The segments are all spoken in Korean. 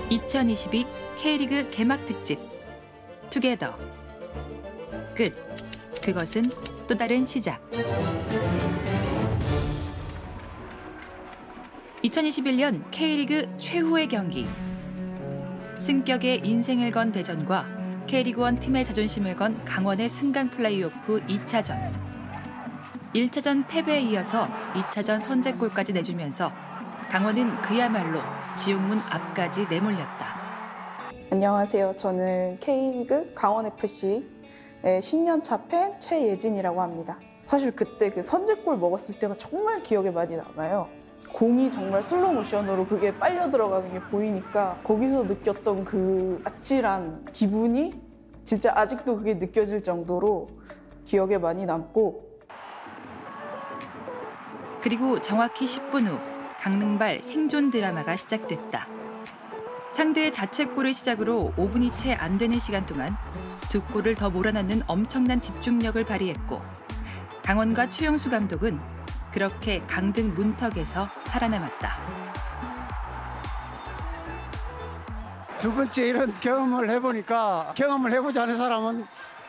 2022 K리그 개막 특집 투게더 끝. 그것은 또 다른 시작. 2021년 K리그 최후의 경기. 승격의 인생을 건 대전과 K리그1 팀의 자존심을 건 강원의 승강 플레이오프 2차전. 1차전 패배에 이어서 2차전 선제골까지 내주면서 강원은 그야말로 지옥문 앞까지 내몰렸다. 안녕하세요. 저는 K리그 강원FC의 10년차 팬 최예진이라고 합니다. 사실 그때 그 선제골 먹었을 때가 정말 기억에 많이 남아요. 공이 정말 슬로우 모션으로 그게 빨려 들어가는 게 보이니까 거기서 느꼈던 그 아찔한 기분이 진짜 아직도 그게 느껴질 정도로 기억에 많이 남고, 그리고 정확히 10분 후 강릉발 생존 드라마가 시작됐다. 상대의 자책골을 시작으로 5분이 채 안 되는 시간 동안 두 골을 더 몰아넣는 엄청난 집중력을 발휘했고, 강원과 최용수 감독은 그렇게 강등 문턱에서 살아남았다. 두 번째 이런 경험을 해보니까 경험을 해보지 않은 사람은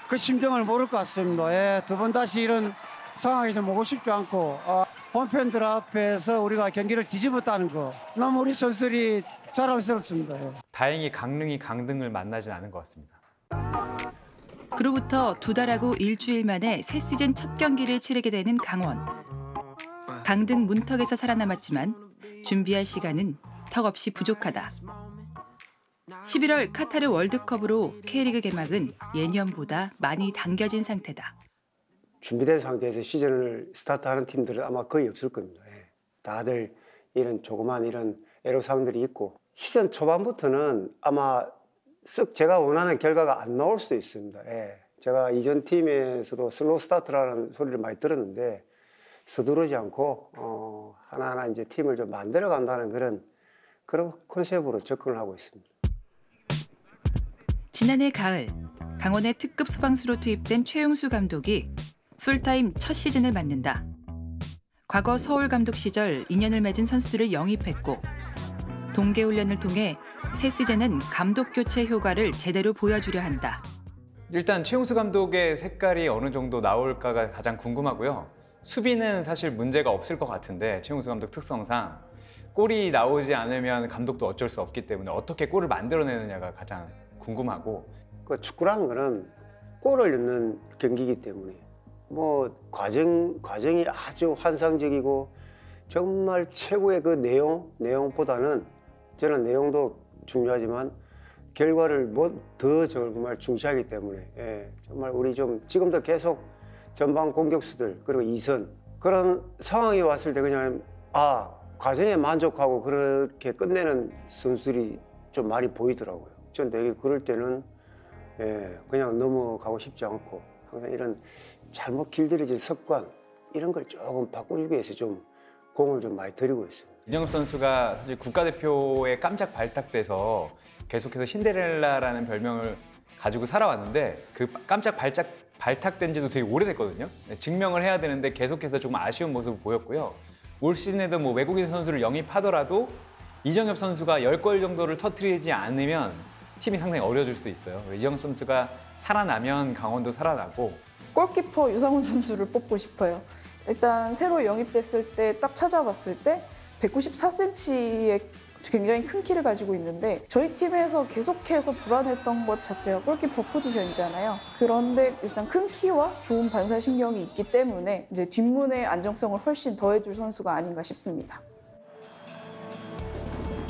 그 심정을 모를 것 같습니다. 두 번 다시 이런 상황이 좀 오고 싶지 않고 홈팬들 앞에서 우리가 경기를 뒤집었다는 거 너무 우리 선수들이 자랑스럽습니다. 다행히 강릉이 강등을 만나진 않은 것 같습니다. 그로부터 2달하고 일주일 만에 새 시즌 첫 경기를 치르게 되는 강원. 강등 문턱에서 살아남았지만 준비할 시간은 턱없이 부족하다. 11월 카타르 월드컵으로 K리그 개막은 예년보다 많이 당겨진 상태다. 준비된 상태에서 시즌을 스타트하는 팀들은 아마 거의 없을 겁니다. 다들 이런 조그만 이런 애로사항들이 있고, 시즌 초반부터는 아마 쓱 제가 원하는 결과가 안 나올 수도 있습니다. 제가 이전 팀에서도 슬로우 스타트라는 소리를 많이 들었는데 서두르지 않고 하나하나 이제 팀을 좀 만들어 간다는 그런 컨셉으로 접근을 하고 있습니다. 지난해 가을 강원의 특급 소방수로 투입된 최용수 감독이 풀타임 첫 시즌을 맞는다. 과거 서울 감독 시절 인연을 맺은 선수들을 영입했고, 동계훈련을 통해 새 시즌은 감독 교체 효과를 제대로 보여주려 한다. 일단 최용수 감독의 색깔이 어느 정도 나올까가 가장 궁금하고요. 수비는 사실 문제가 없을 것 같은데 최용수 감독 특성상 골이 나오지 않으면 감독도 어쩔 수 없기 때문에 어떻게 골을 만들어내느냐가 가장 궁금하고, 그 축구라는 거는 골을 넣는 경기이기 때문에 뭐 과정이 아주 환상적이고 정말 최고의 그 내용보다는 저는 내용도 중요하지만 결과를 더 정말 중시하기 때문에 정말 우리 좀 지금도 계속 전방 공격수들 그리고 이선 그런 상황이 왔을 때 그냥 과정에 만족하고 그렇게 끝내는 선수들이 좀 많이 보이더라고요. 전 되게 그럴 때는 그냥 넘어가고 싶지 않고 항상 이런 잘못 길들여진 습관 이런 걸 조금 바꿔주기 위해서 좀 공을 좀 많이 들이고 있습니다. 이정엽 선수가 사실 국가대표에 깜짝 발탁돼서 계속해서 신데렐라라는 별명을 가지고 살아왔는데 그 깜짝 발탁된 지도 되게 오래됐거든요. 증명을 해야 되는데 계속해서 조금 아쉬운 모습을 보였고요. 올 시즌에도 뭐 외국인 선수를 영입하더라도 이정엽 선수가 10골 정도를 터뜨리지 않으면 팀이 상당히 어려워질 수 있어요. 이정엽 선수가 살아나면 강원도 살아나고. 골키퍼 유상훈 선수를 뽑고 싶어요. 일단 새로 영입됐을 때 딱 찾아봤을 때 194cm의 굉장히 큰 키를 가지고 있는데 저희 팀에서 계속해서 불안했던 것 자체가 골키퍼 포지션이잖아요. 그런데 일단 큰 키와 좋은 반사신경이 있기 때문에 이제 뒷문의 안정성을 훨씬 더해줄 선수가 아닌가 싶습니다.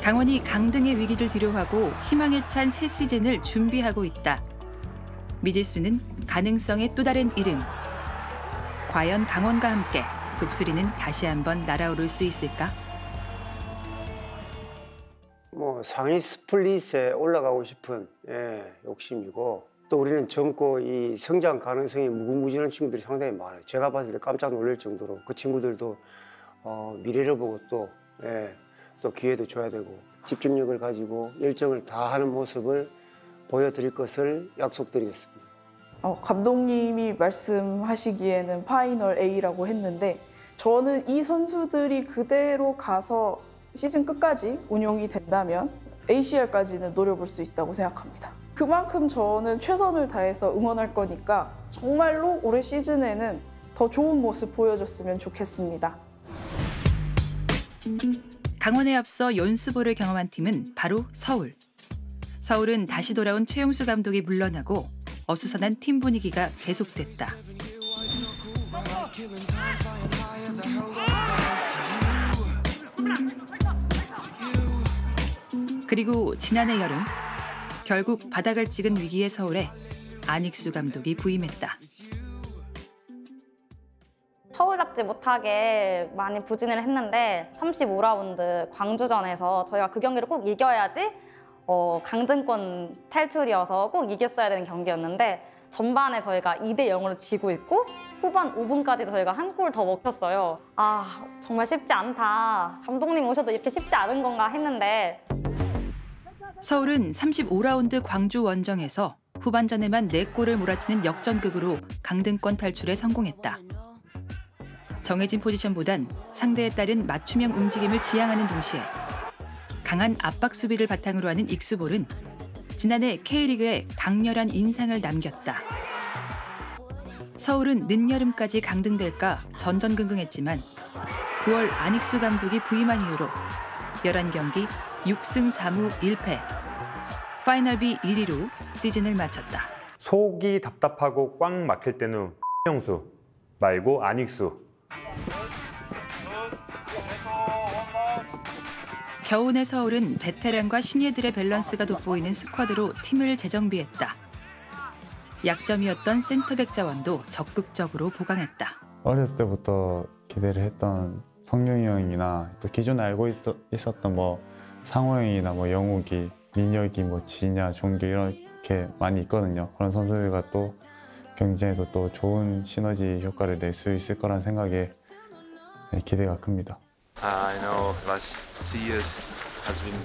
강원이 강등의 위기를 뒤로하고 희망에 찬 새 시즌을 준비하고 있다. 미지수는 가능성의 또 다른 이름. 과연 강원과 함께 독수리는 다시 한번 날아오를 수 있을까? 뭐 상위 스플릿에 올라가고 싶은 욕심이고, 또 우리는 젊고 이 성장 가능성이 무궁무진한 친구들이 상당히 많아요. 제가 봤을 때 깜짝 놀랄 정도로 그 친구들도 미래를 보고 또 기회도 줘야 되고 집중력을 가지고 열정을 다하는 모습을 보여드릴 것을 약속드리겠습니다. 감독님이 말씀하시기에는 파이널 A라고 했는데 저는 이 선수들이 그대로 가서 시즌 끝까지 운용이 된다면 ACL까지는 노려볼 수 있다고 생각합니다. 그만큼 저는 최선을 다해서 응원할 거니까 정말로 올해 시즌에는 더 좋은 모습 보여줬으면 좋겠습니다. 강원에 앞서 연수보를 경험한 팀은 바로 서울. 서울은 다시 돌아온 최용수 감독이 물러나고 어수선한 팀 분위기가 계속됐다. 그리고 지난해 여름 결국 바닥을 찍은 위기의 서울에 안익수 감독이 부임했다. 서울답지 못하게 많이 부진을 했는데 35라운드 광주전에서 저희가 그 경기를 꼭 이겨야지 강등권 탈출이어서 꼭 이겼어야 되는 경기였는데 전반에 저희가 2대0으로 지고 있고 후반 5분까지 저희가 한 골 더 먹혔어요. 아, 정말 쉽지 않다. 감독님 오셔도 이렇게 쉽지 않은 건가 했는데 서울은 35라운드 광주 원정에서 후반전에만 4골을 몰아치는 역전극으로 강등권 탈출에 성공했다. 정해진 포지션보단 상대에 따른 맞춤형 움직임을 지향하는 동시에 강한 압박 수비를 바탕으로 하는 익수볼은 지난해 K리그에 강렬한 인상을 남겼다. 서울은 늦여름까지 강등될까 전전긍긍했지만 9월 안익수 감독이 부임한 이후로 11경기 6승 4무 1패, 파이널비 1위로 시즌을 마쳤다. 속이 답답하고 꽉 막힐 때는 형수 말고 안익수. 겨우내 서울은 베테랑과 신예들의 밸런스가 돋보이는 스쿼드로 팀을 재정비했다. 약점이었던 센터백 자원도 적극적으로 보강했다. 어렸을 때부터 기대를 했던 성룡이 형이나 또 기존에 알고 있었던 뭐 상호 형이나 뭐 영욱이, 민혁이, 뭐 진야, 종규 이렇게 많이 있거든요. 그런 선수들과 또 경쟁에서 또 좋은 시너지 효과를 낼 수 있을 거란 생각에 기대가 큽니다. I know last 2 years has been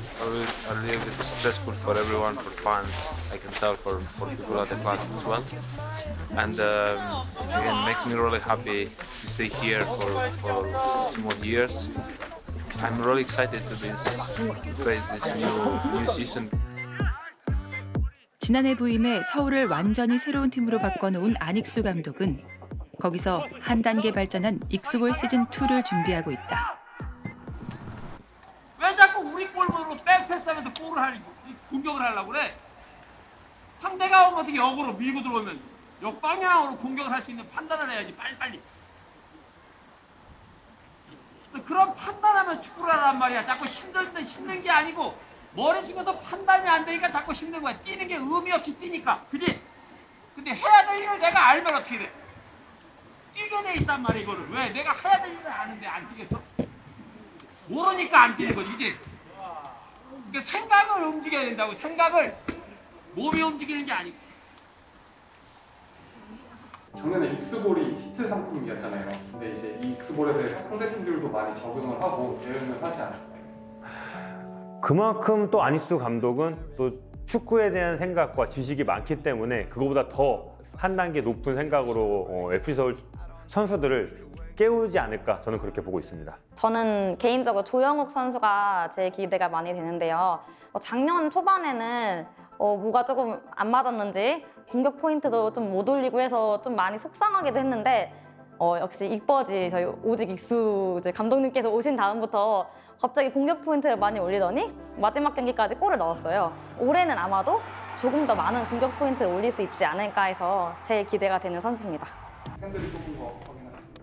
a little bit stressful for everyone, for fans. I can tell for people at the club as well. And again, makes me really happy to stay here for 2 more years. I'm really excited to face this new season. 지난해 부임에 서울을 완전히 새로운 팀으로 바꿔놓은 안익수 감독은 거기서 한 단계 발전한 익수볼 시즌2를 준비하고 있다. 왜 자꾸 우리 골문으로 백패스하면서 공격을 하려고 그래? 상대가 어떻게 역으로 밀고 들어오면 역방향으로 공격을 할 수 있는 판단을 해야지 빨리빨리. 그런 판단하면 축구를 하란 말이야. 자꾸 힘든 게 아니고 머릿속에서 판단이 안 되니까 자꾸 힘든 거야. 뛰는 게 의미 없이 뛰니까. 그지? 근데 해야 될 일을 내가 알면 어떻게 돼? 뛰게 돼 있단 말이야 이거를. 왜? 내가 해야 될 일을 아는데 안 뛰겠어? 모르니까 안 뛰는 거지, 그치? 그러니까 생각을 움직여야 된다고. 생각을 몸이 움직이는 게 아니고. 작년에 익스볼이 히트 상품이었잖아요. 근데 이제 이 익스볼에 대해서 상대 팀들도 많이 적응을 하고 대응을 하지 않을까요? 그만큼 또 안익수 감독은 또 축구에 대한 생각과 지식이 많기 때문에 그거보다 더 한 단계 높은 생각으로 FC 서울 선수들을 깨우지 않을까 저는 그렇게 보고 있습니다. 저는 개인적으로 조영욱 선수가 제 기대가 많이 되는데요. 작년 초반에는 뭐가 조금 안 맞았는지 공격 포인트도 좀 못 올리고 해서 좀 많이 속상하기도 했는데 역시 익버지 저희 오직 익수 이제 감독님께서 오신 다음부터 갑자기 공격 포인트를 많이 올리더니 마지막 경기까지 골을 넣었어요. 올해는 아마도 조금 더 많은 공격 포인트를 올릴 수 있지 않을까 해서 제일 기대가 되는 선수입니다. 팬들이 조금 더 확인하셨습니다.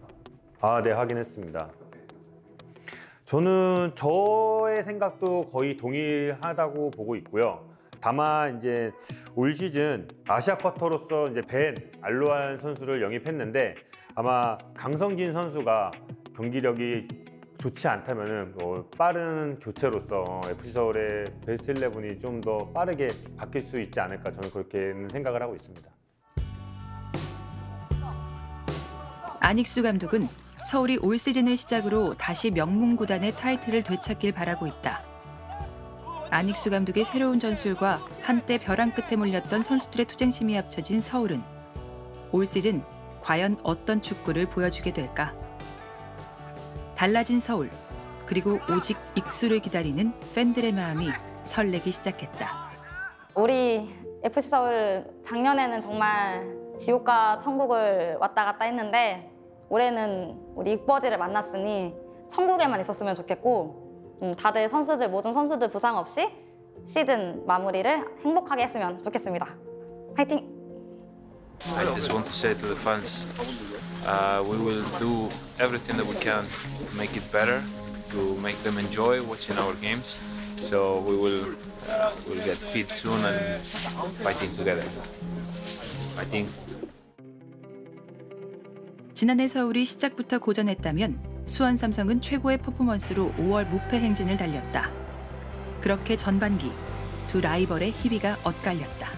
아, 네, 확인했습니다. 저는 저의 생각도 거의 동일하다고 보고 있고요. 다만 이제 올 시즌 아시아 쿼터로서 이제 벤 알로안 선수를 영입했는데 아마 강성진 선수가 경기력이 좋지 않다면은 빠른 교체로서 FC 서울의 베스트 11이 좀 더 빠르게 바뀔 수 있지 않을까 저는 그렇게 생각을 하고 있습니다. 안익수 감독은 서울이 올 시즌을 시작으로 다시 명문 구단의 타이틀을 되찾길 바라고 있다. 안익수 감독의 새로운 전술과 한때 벼랑 끝에 몰렸던 선수들의 투쟁심이 합쳐진 서울은 올 시즌 과연 어떤 축구를 보여주게 될까? 달라진 서울, 그리고 오직 익수를 기다리는 팬들의 마음이 설레기 시작했다. 우리 FC 서울 작년에는 정말 지옥과 천국을 왔다 갔다 했는데 올해는 우리 익버지를 만났으니 천국에만 있었으면 좋겠고 다들 모든 선수들 부상 없이 시즌 마무리를 행복하게 했으면 좋겠습니다. 화이팅! I just want to say to the fans, we will do everything that we can to make it better, to make them enjoy watching our games. So we will we'll get fit soon and fighting together. Fighting. 지난해 서울이 시작부터 고전했다면 수원 삼성은 최고의 퍼포먼스로 5월 무패 행진을 달렸다. 그렇게 전반기 두 라이벌의 희비가 엇갈렸다.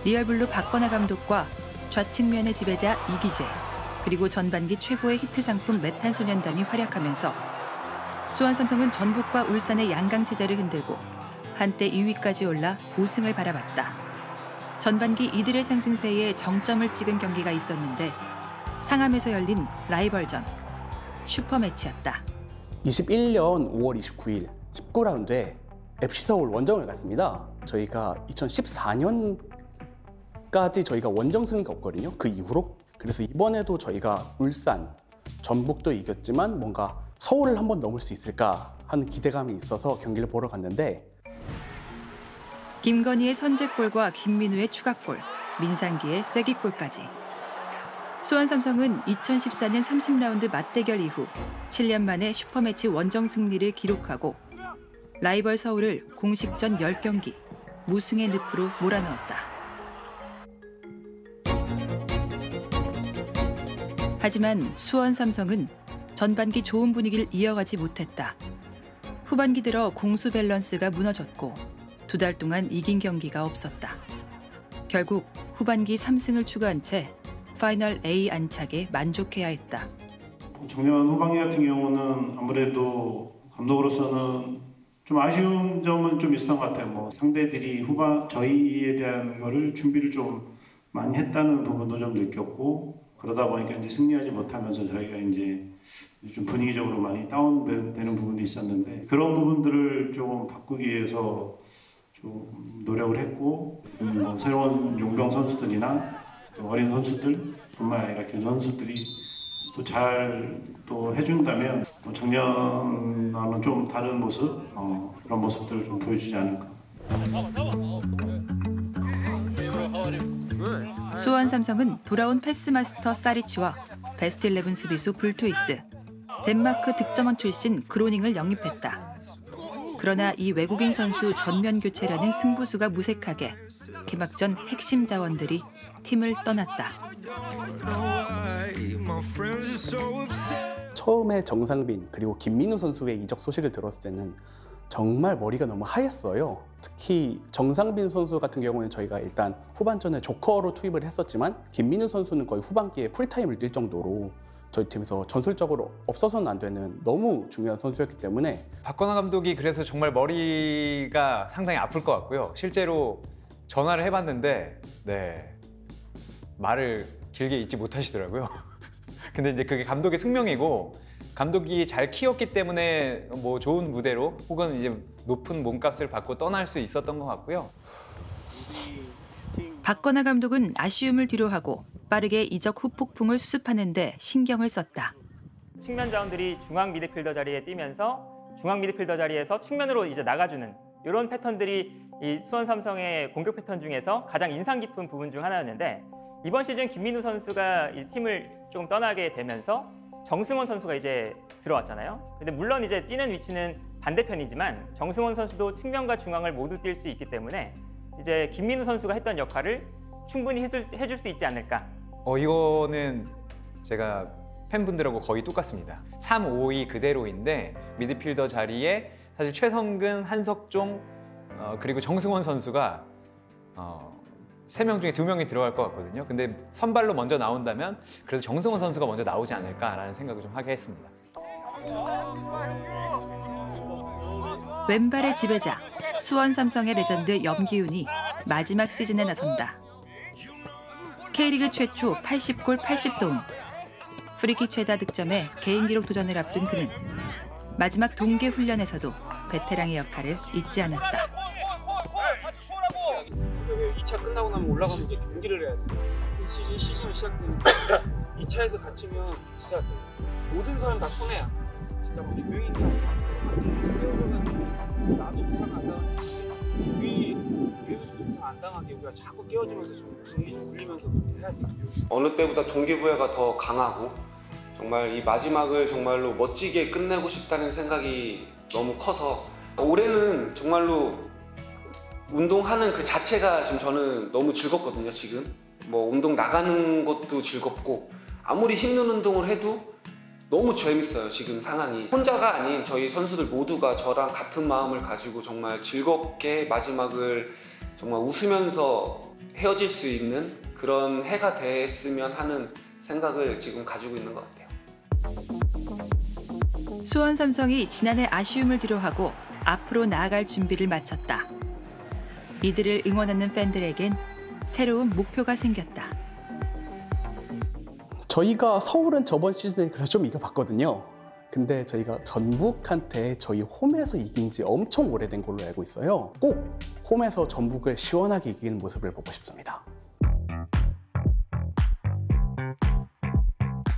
리얼블루 박건하 감독과 좌측면의 지배자 이기재, 그리고 전반기 최고의 히트 상품 메탄소년단이 활약하면서 수원 삼성은 전북과 울산의 양강 체제를 흔들고 한때 2위까지 올라 우승을 바라봤다. 전반기 이들의 상승세에 정점을 찍은 경기가 있었는데 상암에서 열린 라이벌전 슈퍼매치였다. 21년 5월 29일 19라운드에 FC서울 원정을 갔습니다. 저희가 2014년까지 저희가 원정 승리가 없거든요. 그 이후로. 그래서 이번에도 저희가 울산, 전북도 이겼지만 뭔가 서울을 한번 넘을 수 있을까 하는 기대감이 있어서 경기를 보러 갔는데 김건희의 선제골과 김민우의 추가골, 민상기의 쐐기골까지. 수원 삼성은 2014년 30라운드 맞대결 이후 7년 만에 슈퍼매치 원정 승리를 기록하고 라이벌 서울을 공식전 10경기 무승의 늪으로 몰아넣었다. 하지만 수원 삼성은 전반기 좋은 분위기를 이어가지 못했다. 후반기 들어 공수 밸런스가 무너졌고 2달 동안 이긴 경기가 없었다. 결국 후반기 3승을 추가한 채 파이널 A 안착에 만족해야 했다. 작년 후반기 같은 경우는 아무래도 감독으로서는 좀 아쉬운 점은 좀 있었던 것 같아요. 뭐 상대들이 저희에 대한 거를 준비를 좀 많이 했다는 부분도 좀 느꼈고 그러다 보니까 이제 승리하지 못하면서 저희가 이제 좀 분위기적으로 많이 다운되는 부분도 있었는데 그런 부분들을 좀 바꾸기 위해서 좀 노력을 했고 뭐 새로운 용병 선수들이나 또 어린 선수들뿐만 아니라 그 선수들이 또 잘 또 해준다면 또 작년과는 좀 다른 모습 그런 모습들을 좀 보여주지 않을까. 수원 삼성은 돌아온 패스마스터 사리치와 베스트 11 수비수 불투이스, 덴마크 득점원 출신 그로닝을 영입했다. 그러나 이 외국인 선수 전면 교체라는 승부수가 무색하게 개막전 핵심 자원들이 팀을 떠났다. 처음에 정상빈 그리고 김민우 선수의 이적 소식을 들었을 때는 정말 머리가 너무 하였어요. 특히 정상빈 선수 같은 경우는 저희가 일단 후반전에 조커로 투입을 했었지만 김민우 선수는 거의 후반기에 풀타임을 뛸 정도로 저희 팀에서 전술적으로 없어서는 안 되는 너무 중요한 선수였기 때문에 박건하 감독이 그래서 정말 머리가 상당히 아플 것 같고요. 실제로 전화를 해봤는데 말을 길게 잊지 못하시더라고요. 근데 이제 그게 감독의 숙명이고 감독이 잘 키웠기 때문에 뭐 좋은 무대로 혹은 이제 높은 몸값을 받고 떠날 수 있었던 것 같고요. 박건하 감독은 아쉬움을 뒤로하고 빠르게 이적 후 폭풍을 수습하는 데 신경을 썼다. 측면 자원들이 중앙 미드필더 자리에 뛰면서 중앙 미드필더 자리에서 측면으로 이제 나가주는 이런 패턴들이 이 수원 삼성의 공격 패턴 중에서 가장 인상 깊은 부분 중 하나였는데 이번 시즌 김민우 선수가 이 팀을 좀 떠나게 되면서 정승원 선수가 이제 들어왔잖아요. 근데 물론 이제 뛰는 위치는 반대편이지만 정승원 선수도 측면과 중앙을 모두 뛸 수 있기 때문에 이제 김민우 선수가 했던 역할을 충분히 해줄 수 있지 않을까. 이거는 제가 팬분들하고 거의 똑같습니다. 3-5-2 그대로인데 미드필더 자리에 사실 최성근, 한석종 그리고 정승원 선수가 3명 중에 2명이 들어갈 것 같거든요. 근데 선발로 먼저 나온다면 그래도 정승원 선수가 먼저 나오지 않을까라는 생각을 좀 하게 했습니다. 왼발의 지배자, 수원 삼성의 레전드 염기훈이 마지막 시즌에 나선다. K리그 최초 80골 80도움. 프리킥 최다 득점에 개인 기록 도전을 앞둔 그는 마지막 동계 훈련에서도 베테랑의 역할을 잊지 않았다. 2차 끝나고 나면 올라가면 이제 경기를 해야 돼. 시즌이 시작되니까 2차에서 다치면 진짜 모든 사람 다 손해야. 진짜 막 조용히 나도 부상 안 당하게 주위 외부도 부상 안 당하게 우리가 자꾸 깨워주면서 좀 분위기 좀 올리면서 그렇게 해야 돼요. 어느 때보다 동기부여가 더 강하고 정말 이 마지막을 정말로 멋지게 끝내고 싶다는 생각이 너무 커서 올해는 정말로 운동하는 그 자체가 지금 저는 너무 즐겁거든요. 지금 뭐 운동 나가는 것도 즐겁고 아무리 힘든 운동을 해도 너무 재밌어요. 지금 상황이 혼자가 아닌 저희 선수들 모두가 저랑 같은 마음을 가지고 정말 즐겁게 마지막을 정말 웃으면서 헤어질 수 있는 그런 해가 됐으면 하는 생각을 지금 가지고 있는 것 같아요. 수원 삼성이 지난해 아쉬움을 뒤로하고 앞으로 나아갈 준비를 마쳤다. 이들을 응원하는 팬들에겐 새로운 목표가 생겼다. 저희가 서울은 저번 시즌에 그래서 좀 이겨봤거든요. 근데 저희가 전북한테 저희 홈에서 이긴 지 엄청 오래된 걸로 알고 있어요. 꼭 홈에서 전북을 시원하게 이기는 모습을 보고 싶습니다.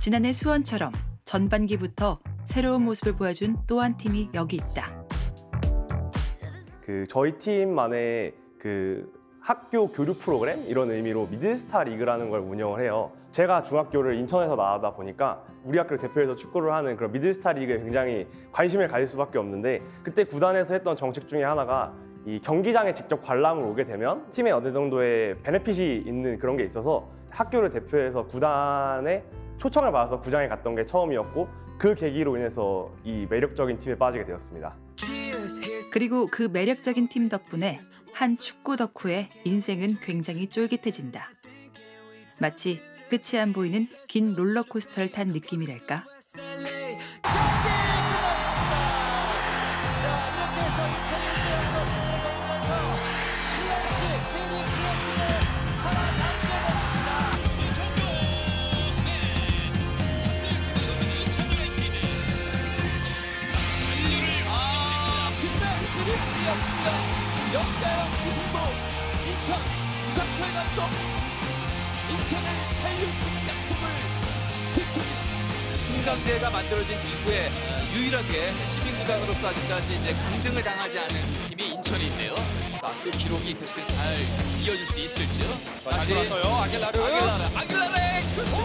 지난해 수원처럼 전반기부터 새로운 모습을 보여준 또 한 팀이 여기 있다. 저희 팀만의 학교 교류 프로그램 이런 의미로 미들스타 리그라는 걸 운영을 해요. 제가 중학교를 인천에서 나오다 보니까 우리 학교를 대표해서 축구를 하는 그런 미들스타 리그에 굉장히 관심을 가질 수밖에 없는데 그때 구단에서 했던 정책 중에 하나가 이 경기장에 직접 관람을 오게 되면 팀에 어느 정도의 베네핏이 있는 그런 게 있어서 학교를 대표해서 구단에 초청을 받아서 구장에 갔던 게 처음이었고 그 계기로 인해서 이 매력적인 팀에 빠지게 되었습니다. 그리고 그 매력적인 팀 덕분에 한 축구 덕후의 인생은 굉장히 쫄깃해진다. 마치 끝이 안 보이는 긴 롤러코스터를 탄 느낌이랄까? 역사형 이승도 인천 이상철 감독 인천을 살려주는 약속을 지킵니다. 승강제가 만들어진 이후에 유일하게 시민구단으로서 아직까지 이제 강등을 당하지 않은 팀이 인천인데요. 그 기록이 계속해서 잘 이어질 수 있을지요. 다시 돌아서요. 아길라르의 그 슛!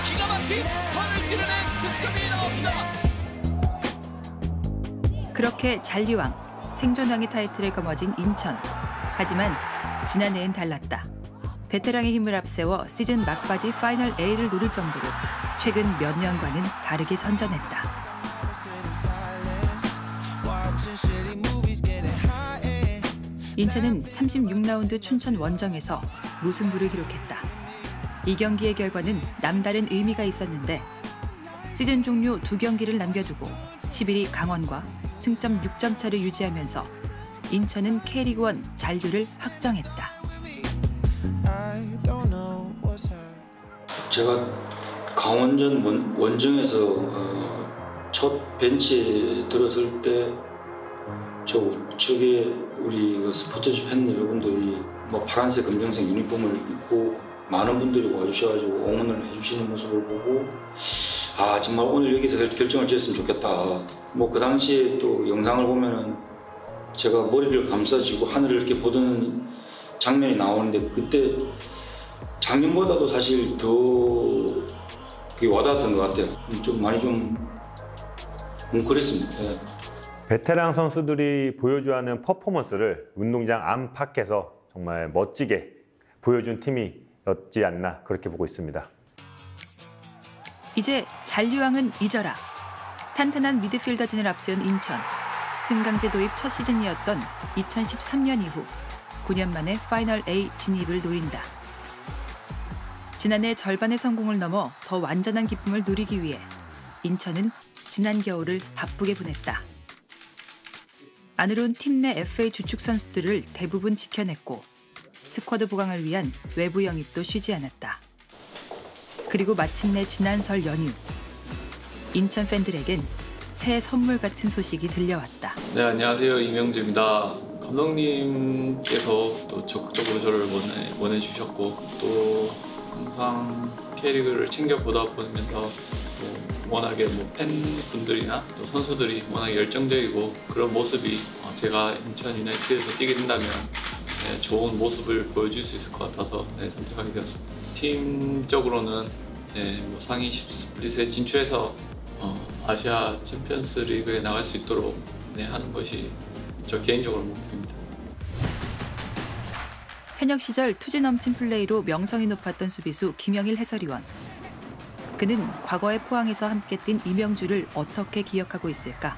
기가 막힌 판을 찌르는 득점이 나옵니다. 그렇게 잔류왕, 생존왕의 타이틀을 거머쥔 인천. 하지만 지난해엔 달랐다. 베테랑의 힘을 앞세워 시즌 막바지 파이널 A를 노릴 정도로 최근 몇 년과는 다르게 선전했다. 인천은 36라운드 춘천 원정에서 무승부를 기록했다. 이 경기의 결과는 남다른 의미가 있었는데 시즌 종료 2경기를 남겨두고 11위 강원과 승점 6점 차를 유지하면서 인천은 K리그1 잔류를 확정했다. 제가 강원전 원정에서 첫 벤치에 들었을 때 저 우측에 우리 스포츠지 팬 여러분들이 뭐 파란색 검정색 유니폼을 입고 많은 분들이 와주셔가지고 응원을 해주시는 모습을 보고 아 정말 오늘 여기서 결정을 지었으면 좋겠다. 뭐 그 당시에 또 영상을 보면은 제가 머리를 감싸지고 하늘을 이렇게 보던 장면이 나오는데 그때 작년보다도 사실 더 그게 와닿았던 것 같아요. 좀 많이 좀 뭉클했습니다. 네. 베테랑 선수들이 보여줘야 하는 퍼포먼스를 운동장 안팎에서 정말 멋지게 보여준 팀이었지 않나 그렇게 보고 있습니다. 이제 잔류왕은 잊어라. 탄탄한 미드필더진을 앞세운 인천. 승강제 도입 첫 시즌이었던 2013년 이후 9년 만에 파이널 A 진입을 노린다. 지난해 절반의 성공을 넘어 더 완전한 기쁨을 누리기 위해 인천은 지난 겨울을 바쁘게 보냈다. 안으론 팀 내 FA 주축 선수들을 대부분 지켜냈고 스쿼드 보강을 위한 외부 영입도 쉬지 않았다. 그리고 마침내 지난 설 연휴 인천 팬들에겐 새 선물 같은 소식이 들려왔다. 네, 안녕하세요. 이명주입니다. 감독님께서 또 적극적으로 저를 원해주셨고 또 항상 K리그를 챙겨보다 보면서 워낙에 팬분들이나 또 선수들이 워낙 열정적이고 그런 모습이 제가 인천 유나이티드에서 뛰게 된다면 좋은 모습을 보여줄 수 있을 것 같아서 선택하게 되었습니다. 팀적으로는 상위 10스플릿에 진출해서 아시아 챔피언스 리그에 나갈 수 있도록 하는 것이 저 개인적으로 목표입니다. 현역 시절 투지 넘친 플레이로 명성이 높았던 수비수 김영일 해설위원. 그는 과거의 포항에서 함께 뛴 이명주를 어떻게 기억하고 있을까?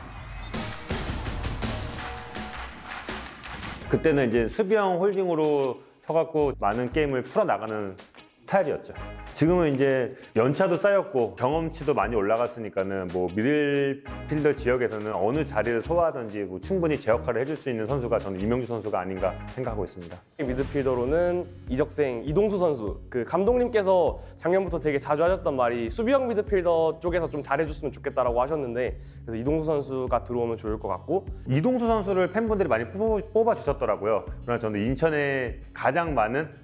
그때는 이제 수비형 홀딩으로 서갖고 많은 게임을 풀어나가는 스타일이었죠. 지금은 이제 연차도 쌓였고 경험치도 많이 올라갔으니까는 미들필더 지역에서는 어느 자리를 소화하든지 충분히 제 역할을 해줄 수 있는 선수가 저는 이명주 선수가 아닌가 생각하고 있습니다. 미드필더로는 이적생 이동수 선수. 감독님께서 작년부터 되게 자주 하셨던 말이 수비형 미드필더 쪽에서 좀 잘해줬으면 좋겠다라고 하셨는데 그래서 이동수 선수가 들어오면 좋을 것 같고 이동수 선수를 팬분들이 많이 뽑아주셨더라고요. 그러나 저는 인천에 가장 많은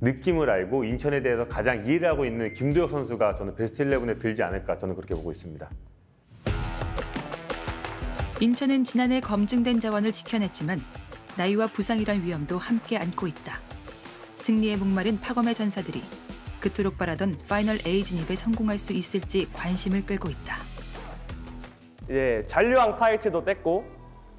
느낌을 알고 인천에 대해서 가장 이해를 하고 있는 김도혁 선수가 저는 베스트 11에 들지 않을까 저는 그렇게 보고 있습니다. 인천은 지난해 검증된 자원을 지켜냈지만 나이와 부상이란 위험도 함께 안고 있다. 승리에 목마른 파검의 전사들이 그토록 바라던 파이널 A 진입에 성공할 수 있을지 관심을 끌고 있다. 잔류왕 타이틀도 뗐고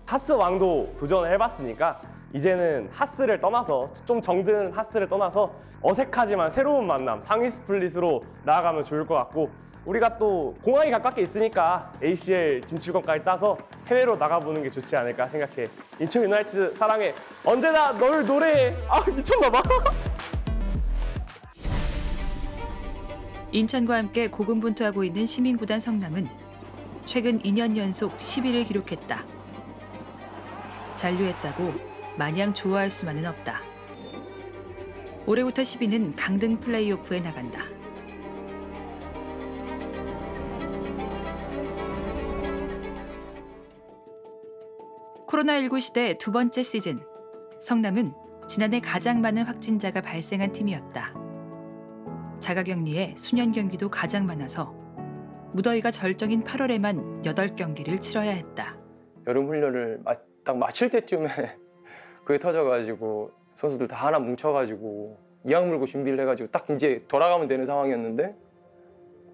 하스 왕도 도전을 해봤으니까 이제는 하스를 떠나서 좀 정든 하스를 떠나서 어색하지만 새로운 만남 상위 스플릿으로 나아가면 좋을 것 같고 우리가 또 공항이 가깝게 있으니까 ACL 진출권까지 따서 해외로 나가보는 게 좋지 않을까 생각해. 인천 유나이티드 사랑해. 언제나 널 노래해. 미쳤나봐. 인천과 함께 고군분투하고 있는 시민구단 성남은 최근 2년 연속 10위를 기록했다. 잔류했다고 마냥 좋아할 수만은 없다. 올해부터 10위는 강등 플레이오프에 나간다. 코로나19 시대 두 번째 시즌, 성남은 지난해 가장 많은 확진자가 발생한 팀이었다. 자가격리에 수년 경기도 가장 많아서 무더위가 절정인 8월에만 8경기를 치러야 했다. 여름 훈련을 딱 마칠 때쯤에 그게 터져가지고 선수들 다 하나 뭉쳐가지고 이악 물고 준비를 해가지고 딱 이제 돌아가면 되는 상황이었는데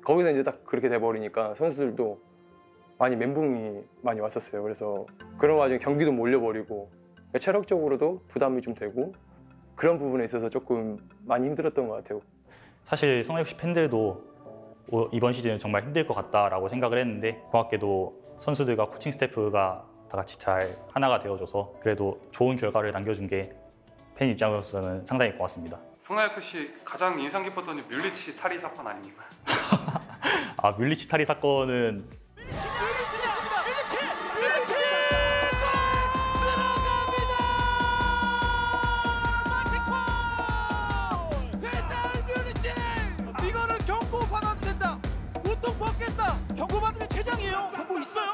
거기서 이제 딱 그렇게 돼버리니까 선수들도 많이 멘붕이 많이 왔었어요. 그래서 그런 와중에 경기도 몰려버리고 체력적으로도 부담이 좀 되고 그런 부분에 있어서 조금 많이 힘들었던 것 같아요. 사실 성남FC 팬들도 이번 시즌은 정말 힘들 것 같다라고 생각을 했는데 고맙게도 선수들과 코칭 스태프가 다 같이 잘 하나가 되어줘서 그래도 좋은 결과를 남겨준 게 팬 입장으로서는 상당히 고맙습니다. 성남FC 가장 인상 깊었던 뮬리치 탈의 사건 아닙니까? 뮬리치 탈의 사건은 이거는 경고 받아도 된다. 우통 받겠다. 경고 받으면 퇴장이에요. 경고 있어요.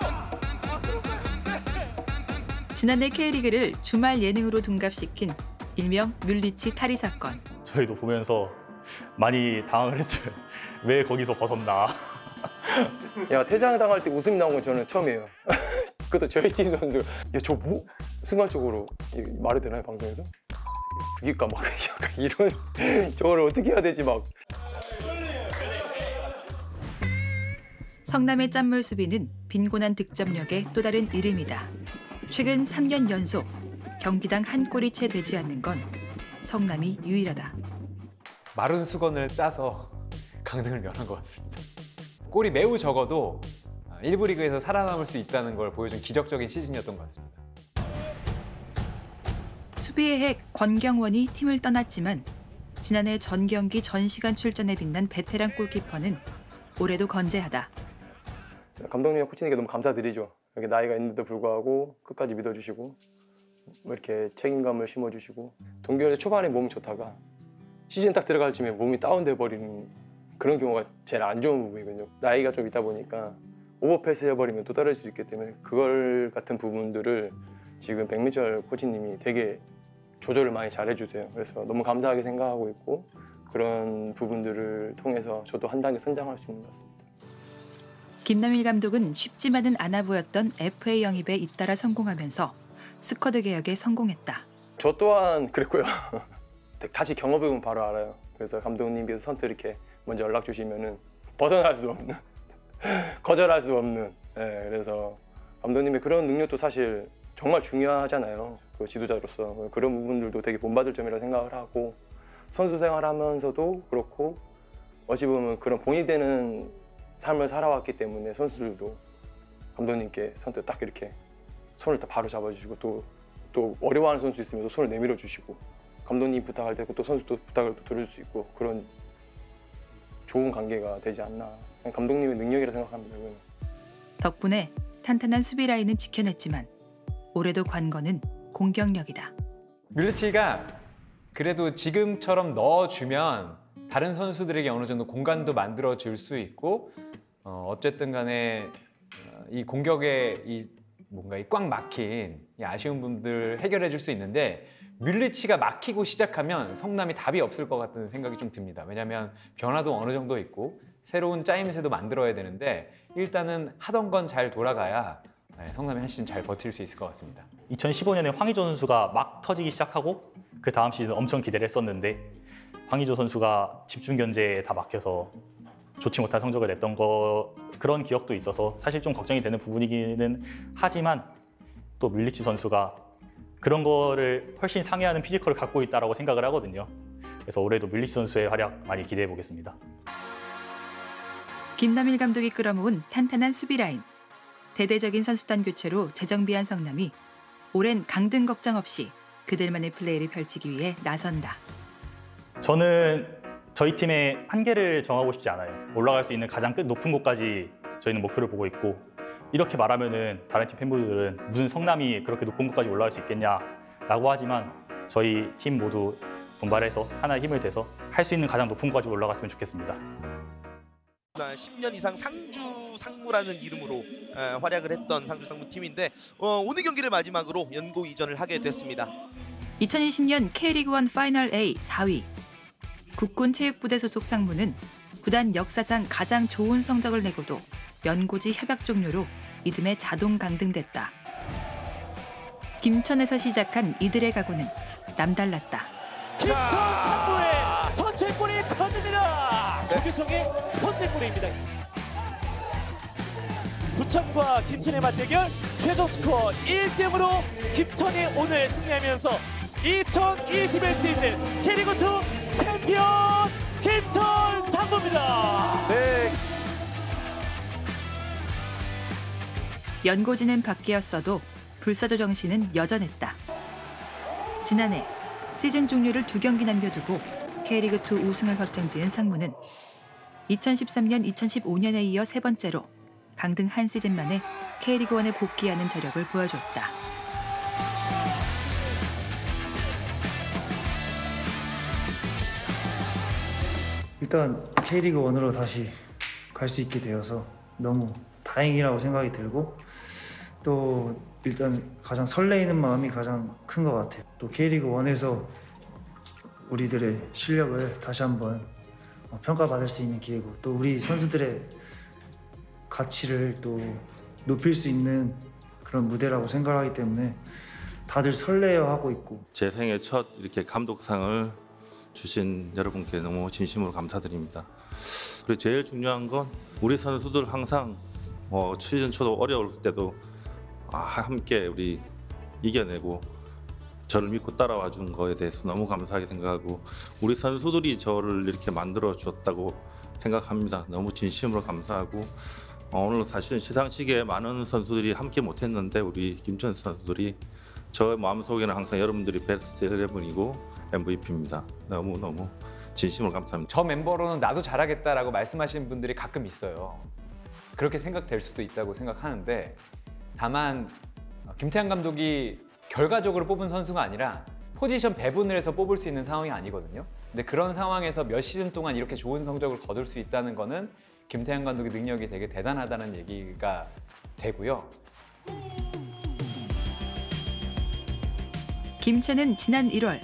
지난해 K리그를 주말 예능으로 둔갑시킨 일명 뮬리치 탈의 사건. 저희도 보면서 많이 당황을 했어요. 왜 거기서 벗었나. 퇴장 당할 때 웃음이 나온 건 저는 처음이에요. 그것도 저희 팀 선수가 저 뭐? 순간적으로 말해도 되나요 방송에서? 죽일까 막 약간 이런 저걸 어떻게 해야 되지 막. 성남의 짠물 수비는 빈곤한 득점력의 또 다른 이름이다. 최근 3년 연속 경기당 한 골이 채 되지 않는 건 성남이 유일하다. 마른 수건을 짜서 강등을 면한 것 같습니다. 골이 매우 적어도 1부 리그에서 살아남을 수 있다는 걸 보여준 기적적인 시즌이었던 것 같습니다. 수비의 핵 권경원이 팀을 떠났지만 지난해 전 경기 전 시간 출전에 빛난 베테랑 골키퍼는 올해도 건재하다. 감독님과 코치님께 너무 감사드리죠. 이렇게 나이가 있는데도 불구하고 끝까지 믿어주시고 이렇게 책임감을 심어주시고 동계연대 초반에 몸이 좋다가 시즌 딱 들어갈 쯤에 몸이 다운돼 버리는 그런 경우가 제일 안 좋은 부분이거든요. 나이가 좀 있다 보니까 오버패스 해버리면 또 떨어질 수 있기 때문에 그걸 같은 부분들을 지금 백민철 코치님이 되게 조절을 많이 잘 해주세요. 그래서 너무 감사하게 생각하고 있고 그런 부분들을 통해서 저도 한 단계 성장할 수 있는 것 같습니다. 김남일 감독은 쉽지만은 않아 보였던 FA 영입에 잇따라 성공하면서 스쿼드 개혁에 성공했다. 저 또한 그랬고요. 다시 경험해보면 바로 알아요. 그래서 감독님께서 선뜻 이렇게 먼저 연락 주시면은 벗어날 수 없는, 거절할 수 없는. 그래서 감독님의 그런 능력도 사실 정말 중요하잖아요. 그 지도자로서 그런 부분들도 되게 본받을 점이라고 생각을 하고 선수 생활하면서도 그렇고 어찌 보면 그런 본이 되는 삶을 살아왔기 때문에 선수들도 감독님께 선뜻 딱 이렇게 손을 딱 바로 잡아주시고 또 어려워하는 선수 있으면 또 손을 내밀어 주시고 감독님 부탁할 때 또 선수도 부탁을 또 들을 수 있고 그런 좋은 관계가 되지 않나. 감독님의 능력이라 생각합니다. 이건. 덕분에 탄탄한 수비 라인은 지켜냈지만 올해도 관건은 공격력이다. 밀리치가 그래도 지금처럼 넣어주면 다른 선수들에게 어느 정도 공간도 만들어줄 수 있고 어쨌든 간에 이 공격에 뭔가 이 꽉 막힌 이 아쉬운 부분들 해결해 줄 수 있는데 밀리치가 막히고 시작하면 성남이 답이 없을 것 같은 생각이 좀 듭니다. 왜냐하면 변화도 어느 정도 있고 새로운 짜임새도 만들어야 되는데 일단은 하던 건 잘 돌아가야 성남이 한 시즌 잘 버틸 수 있을 것 같습니다. 2015년에 황의조 선수가 막 터지기 시작하고 그 다음 시즌 엄청 기대를 했었는데 황의조 선수가 집중 견제에 다 막혀서 좋지 못한 성적을 냈던 그런 기억도 있어서 사실 좀 걱정이 되는 부분이기는 하지만 또 밀리치 선수가 그런 거를 훨씬 상회하는 피지컬을 갖고 있다고 생각을 하거든요. 그래서 올해도 밀리치 선수의 활약 많이 기대해 보겠습니다. 김남일 감독이 끌어모은 탄탄한 수비 라인. 대대적인 선수단 교체로 재정비한 성남이 오랜 강등 걱정 없이 그들만의 플레이를 펼치기 위해 나선다. 저는 저희 팀의 한계를 정하고 싶지 않아요. 올라갈 수 있는 가장 높은 곳까지 저희는 목표를 보고 있고 이렇게 말하면은 다른 팀 팬분들은 무슨 성남이 그렇게 높은 곳까지 올라갈 수 있겠냐라고 하지만 저희 팀 모두 분발해서 하나의 힘을 대서 할 수 있는 가장 높은 곳까지 올라갔으면 좋겠습니다. 10년 이상 상무라는 이름으로 활약을 했던 상주 상무 팀인데 오늘 경기를 마지막으로 연고 이전을 하게 됐습니다. 2020년 K리그1 파이널 A 4위. 국군체육부대 소속 상무는 구단 역사상 가장 좋은 성적을 내고도 연고지 협약 종료로 이듬해 자동 강등됐다. 김천에서 시작한 이들의 각오는 남달랐다. 김천 상무의 선제골이 터집니다. 조규성의 선제골입니다. 부천과 김천의 맞대결 최종 스코어 1대0으로 김천이 오늘 승리하면서 2021 시즌 K리그2 챔피언 김천 상무입니다. 네. 연고지는 바뀌었어도 불사조 정신은 여전했다. 지난해 시즌 종료를 2경기 남겨두고 K리그2 우승을 확정지은 상무는 2013년, 2015년에 이어 세 번째로 강등 한 시즌 만에 K리그1에 복귀하는 저력을 보여줬다. 일단 K리그1으로 다시 갈 수 있게 되어서 너무 다행이라고 생각이 들고 또 일단 가장 설레이는 마음이 가장 큰 것 같아요. 또 K리그1에서 우리들의 실력을 다시 한번 평가받을 수 있는 기회고 또 우리 선수들의 가치를 또 높일 수 있는 그런 무대라고 생각하기 때문에 다들 설레어하고 있고 제 생애 첫 이렇게 감독상을 주신 여러분께 너무 진심으로 감사드립니다. 그리고 제일 중요한 건 우리 선수들 항상 시즌 초도 어려울 때도 함께 우리 이겨내고 저를 믿고 따라와 준 거에 대해서 너무 감사하게 생각하고 우리 선수들이 저를 이렇게 만들어 주었다고 생각합니다. 너무 진심으로 감사하고 오늘 사실 시상식에 많은 선수들이 함께 못했는데 우리 김천 선수들이 저 마음속에는 항상 여러분들이 베스트 11이고 MVP입니다. 너무너무 진심으로 감사합니다. 저 멤버로는 나도 잘하겠다라고 말씀하시는 분들이 가끔 있어요. 그렇게 생각될 수도 있다고 생각하는데 다만 김태환 감독이 결과적으로 뽑은 선수가 아니라 포지션 배분을 해서 뽑을 수 있는 상황이 아니거든요. 근데 그런 상황에서 몇 시즌 동안 이렇게 좋은 성적을 거둘 수 있다는 거는 김태형 감독의 능력이 되게 대단하다는 얘기가 되고요. 김천은 지난 1월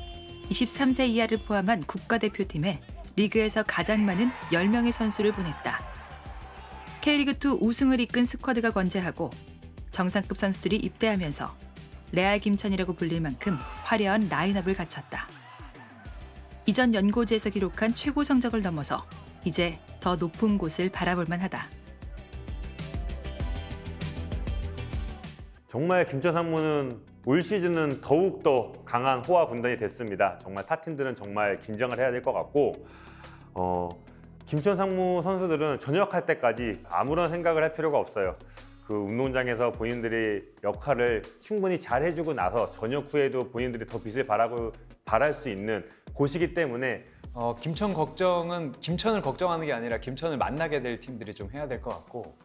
23세 이하를 포함한 국가대표팀에 리그에서 가장 많은 10명의 선수를 보냈다. K리그2 우승을 이끈 스쿼드가 건재하고 정상급 선수들이 입대하면서 레알 김천이라고 불릴 만큼 화려한 라인업을 갖췄다. 이전 연고지에서 기록한 최고 성적을 넘어서 이제 더 높은 곳을 바라볼 만하다. 정말 김천 상무는 올 시즌은 더욱더 강한 호화 군단이 됐습니다. 정말 타 팀들은 정말 긴장을 해야 될 것 같고 김천 상무 선수들은 전역할 때까지 아무런 생각을 할 필요가 없어요. 그 운동장에서 본인들의 역할을 충분히 잘 해주고 나서 전역 후에도 본인들이 더 빛을 발할 수 있는 곳이기 때문에 김천 걱정은 김천을 걱정하는 게 아니라 김천을 만나게 될 팀들이 좀 해야 될 것 같고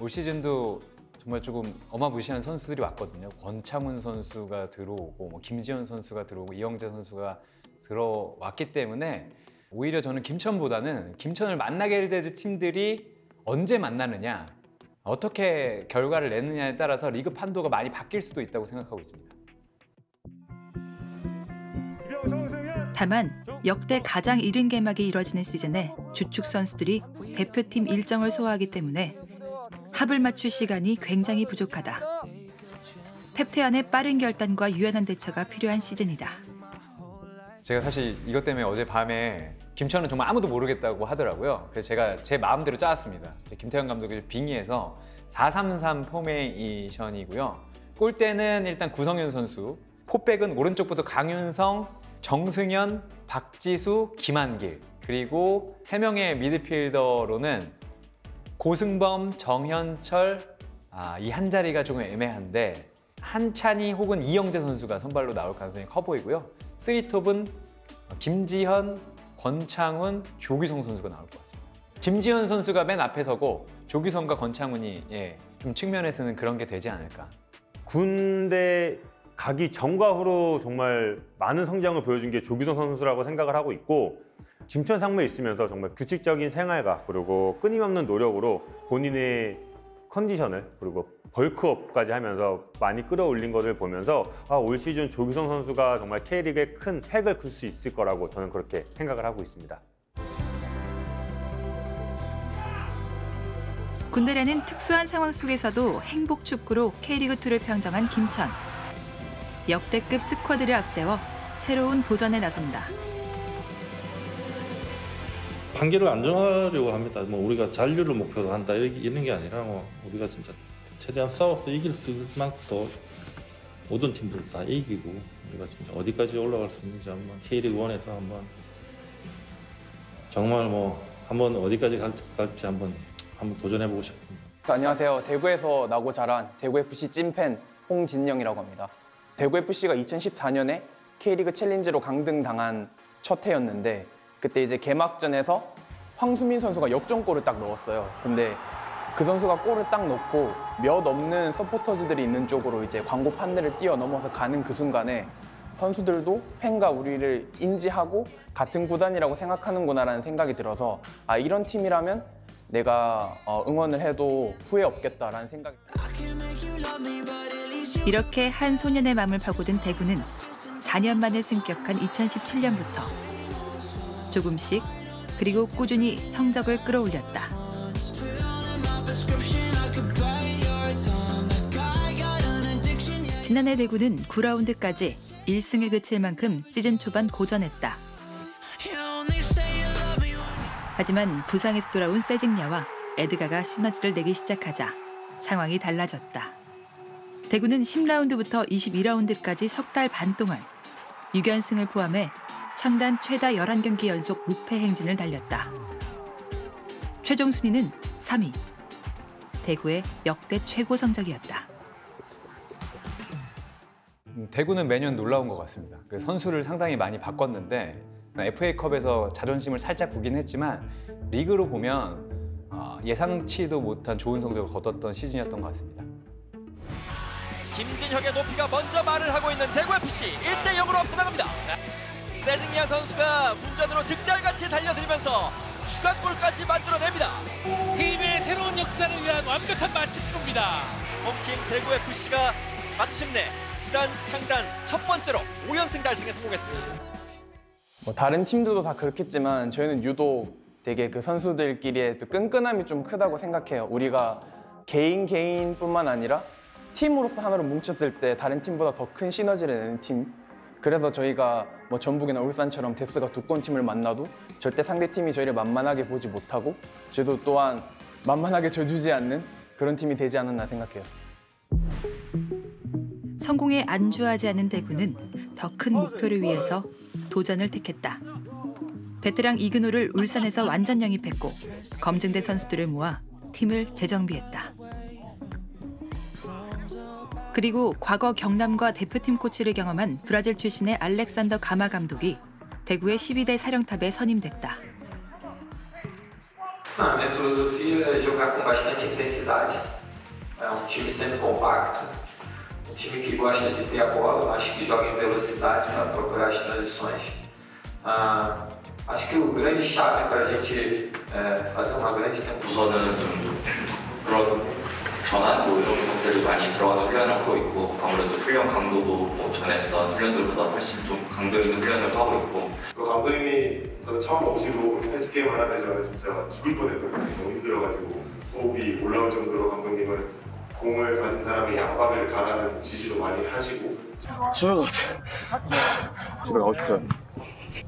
올 시즌도 정말 조금 어마무시한 선수들이 왔거든요. 권창훈 선수가 들어오고 뭐 김지현 선수가 들어오고 이영재 선수가 들어왔기 때문에 오히려 저는 김천보다는 김천을 만나게 될 팀들이 언제 만나느냐 어떻게 결과를 내느냐에 따라서 리그 판도가 많이 바뀔 수도 있다고 생각하고 있습니다. 다만 역대 가장 이른 개막이 이뤄지는 시즌에 주축 선수들이 대표팀 일정을 소화하기 때문에 합을 맞출 시간이 굉장히 부족하다. 펩테안의 빠른 결단과 유연한 대처가 필요한 시즌이다. 제가 사실 이것 때문에 어젯밤에 김천은 정말 아무도 모르겠다고 하더라고요. 그래서 제가 제 마음대로 짜왔습니다. 김태형 감독이 빙의해서 4-3-3 포메이션이고요. 골대는 일단 구성현 선수, 포백은 오른쪽부터 강윤성, 정승현, 박지수, 김한길, 그리고 3명의 미드필더로는 고승범, 정현철, 이 한 자리가 조금 애매한데 한찬희 혹은 이영재 선수가 선발로 나올 가능성이 커 보이고요. 3톱은 김지현, 권창훈, 조규성 선수가 나올 것 같습니다. 김지현 선수가 맨 앞에 서고 조규성과 권창훈이 좀 측면에서는 그런 게 되지 않을까. 군대 가기 전과 후로 정말 많은 성장을 보여준 게 조규성 선수라고 생각을 하고 있고 김천 상무에 있으면서 정말 규칙적인 생활과 그리고 끊임없는 노력으로 본인의 컨디션을 그리고 벌크업까지 하면서 많이 끌어올린 것을 보면서 올 시즌 조규성 선수가 정말 K리그에 큰 획을 그을 수 있을 거라고 저는 그렇게 생각을 하고 있습니다. 군대라는 특수한 상황 속에서도 행복 축구로 K리그2를 평정한 김천. 역대급 스쿼드를 앞세워 새로운 도전에 나선다. 판결을 안 정하려고 합니다. 뭐 우리가 잔류를 목표로 한다 이런 게 아니라 뭐 우리가 진짜 최대한 싸워서 이길 수 있을 만큼 모든 팀들 다 이기고 우리가 진짜 어디까지 올라갈 수 있는지 한번 K리그 1에서 한번 정말 뭐 한번 어디까지 갈지 한번 도전해보고 싶습니다. 안녕하세요. 대구에서 나고 자란 대구FC 찐팬 홍진영이라고 합니다. 대구FC가 2014년에 K리그 챌린지로 강등당한 첫 해였는데 그때 이제 개막전에서 황수민 선수가 역전골을 딱 넣었어요. 근데 그 선수가 골을 딱 넣고 몇 없는 서포터즈들이 있는 쪽으로 이제 광고 판넬을 뛰어넘어서 가는 그 순간에 선수들도 팬과 우리를 인지하고 같은 구단이라고 생각하는구나라는 생각이 들어서 이런 팀이라면 내가 응원을 해도 후회 없겠다라는 생각이 이렇게 한 소년의 마음을 파고든 대구는 4년 만에 승격한 2017년부터 조금씩 그리고 꾸준히 성적을 끌어올렸다. 지난해 대구는 9라운드까지 1승에 그칠 만큼 시즌 초반 고전했다. 하지만 부상에서 돌아온 세징야와 에드가가 시너지를 내기 시작하자 상황이 달라졌다. 대구는 10라운드부터 22라운드까지 석 달 반 동안 6연승을 포함해 창단 최다 11경기 연속 무패 행진을 달렸다. 최종 순위는 3위. 대구의 역대 최고 성적이었다. 대구는 매년 놀라운 것 같습니다. 그 선수를 상당히 많이 바꿨는데 FA컵에서 자존심을 살짝 구긴 했지만 리그로 보면 예상치도 못한 좋은 성적을 거뒀던 시즌이었던 것 같습니다. 김진혁의 높이가 먼저 말을 하고 있는 대구FC 1대 0으로 앞서 나갑니다. 세징야 선수가 운전으로 득달같이 달려들면서 추가골까지 만들어냅니다. 팀의 새로운 역사를 위한 완벽한 마침표입니다. 홈팀 대구FC가 마침내 구단 창단 첫 번째로 5연승 달성에 성공했습니다. 뭐 다른 팀들도 다 그렇겠지만 저희는 유독 되게 그 선수들끼리의 또 끈끈함이 좀 크다고 생각해요. 우리가 개인뿐만 아니라 팀으로서 하나로 뭉쳤을 때 다른 팀보다 더 큰 시너지를 내는 팀. 그래서 저희가 뭐 전북이나 울산처럼 뎁스가 두꺼운 팀을 만나도 절대 상대 팀이 저희를 만만하게 보지 못하고 저희도 또한 만만하게 져주지 않는 그런 팀이 되지 않았나 생각해요. 성공에 안주하지 않은 대구는 더 큰 목표를 위해서 도전을 택했다. 베테랑 이근호를 울산에서 완전 영입했고 검증된 선수들을 모아 팀을 재정비했다. 그리고 과거 경남과 대표팀 코치를 경험한 브라질 출신의 알렉산더 가마 감독이 대구의 12대 사령탑에 선임됐다. A minha filosofia é jogar com bastante intensidade. É time sempre compacto, time que gosta de ter a bola, mas que joga em velocidade para procurar as transições. Acho que o grande chave para a gente fazer uma grande temporada. 우선은 좀 그런 전환 이런 것들이 많이 들어가는 훈련을 하고 있고 아무래도 훈련 강도도 전에 했던 훈련들보다 훨씬 좀 강도 있는 훈련을 하고 있고 그 감독님이 저는 처음 오시고 헬스 게임을 하기 전에 진짜 죽을 뻔했거든요. 너무 힘들어가지고 호흡이 올라올 정도로 감독님은 공을 가진 사람이 양방을 가라는 지시도 많이 하시고. 집에 가자. 집에 가고 싶어요.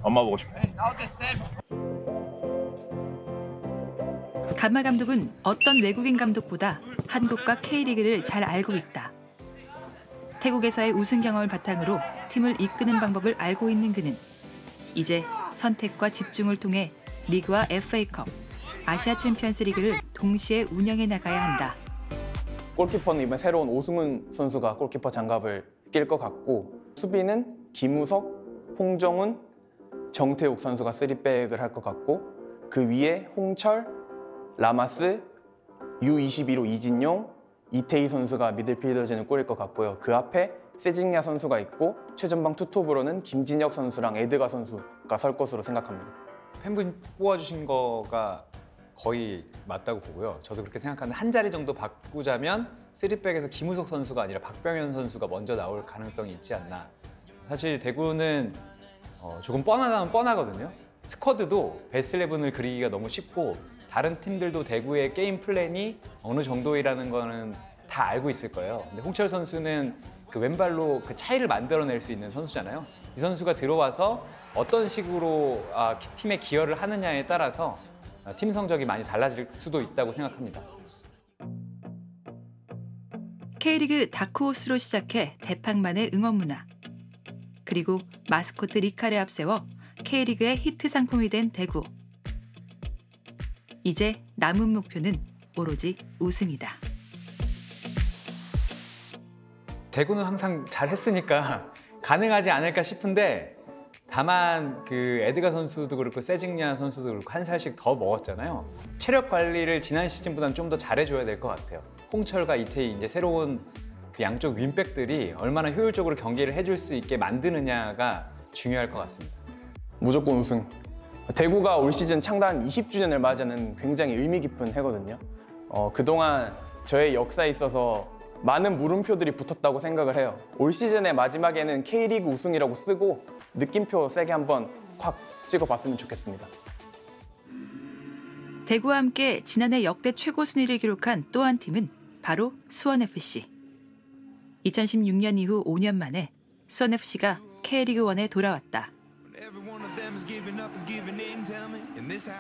엄마 보고 싶어. 가마 감독은 어떤 외국인 감독보다 한국과 K리그를 잘 알고 있다. 태국에서의 우승 경험을 바탕으로 팀을 이끄는 방법을 알고 있는 그는 이제 선택과 집중을 통해 리그와 FA컵, 아시아 챔피언스 리그를 동시에 운영해 나가야 한다. 골키퍼는 이번 새로운 오승훈 선수가 골키퍼 장갑을 낄 것 같고 수비는 김우석, 홍정훈, 정태욱 선수가 3백을 할 것 같고 그 위에 홍철, 라마스, U21호 이진용, 이태희 선수가 미들필더진을 꾸릴 것 같고요. 그 앞에 세징야 선수가 있고 최전방 투톱으로는 김진혁 선수랑 에드가 선수가 설 것으로 생각합니다. 팬분이 뽑아주신 거가 거의 맞다고 보고요. 저도 그렇게 생각하는데 한 자리 정도 바꾸자면 3백에서 김우석 선수가 아니라 박병현 선수가 먼저 나올 가능성이 있지 않나. 사실 대구는 조금 뻔하다면 뻔하거든요. 스쿼드도 베스트 11을 그리기가 너무 쉽고 다른 팀들도 대구의 게임 플랜이 어느 정도이라는 거는 다 알고 있을 거예요. 근데 홍철 선수는 그 왼발로 그 차이를 만들어낼 수 있는 선수잖아요. 이 선수가 들어와서 어떤 식으로 팀에 기여를 하느냐에 따라서 팀 성적이 많이 달라질 수도 있다고 생각합니다. K리그 다크호스로 시작해 대팍만의 응원 문화. 그리고 마스코트 리카를 앞세워 K리그의 히트 상품이 된 대구. 이제 남은 목표는 오로지 우승이다. 대구는 항상 잘했으니까 가능하지 않을까 싶은데 다만 그 에드가 선수도 그렇고 세징야 선수도 그렇고 한 살씩 더 먹었잖아요. 체력 관리를 지난 시즌보다는 좀 더 잘해줘야 될 것 같아요. 홍철과 이태희 이제 새로운 그 양쪽 윙백들이 얼마나 효율적으로 경기를 해줄 수 있게 만드느냐가 중요할 것 같습니다. 무조건 우승. 대구가 올 시즌 창단 20주년을 맞이하는 굉장히 의미 깊은 해거든요. 그동안 저의 역사에 있어서 많은 물음표들이 붙었다고 생각을 해요. 올 시즌의 마지막에는 K리그 우승이라고 쓰고 느낌표 세게 한번 콱 찍어봤으면 좋겠습니다. 대구와 함께 지난해 역대 최고 순위를 기록한 또 한 팀은 바로 수원FC. 2016년 이후 5년 만에 수원FC가 K리그1에 돌아왔다.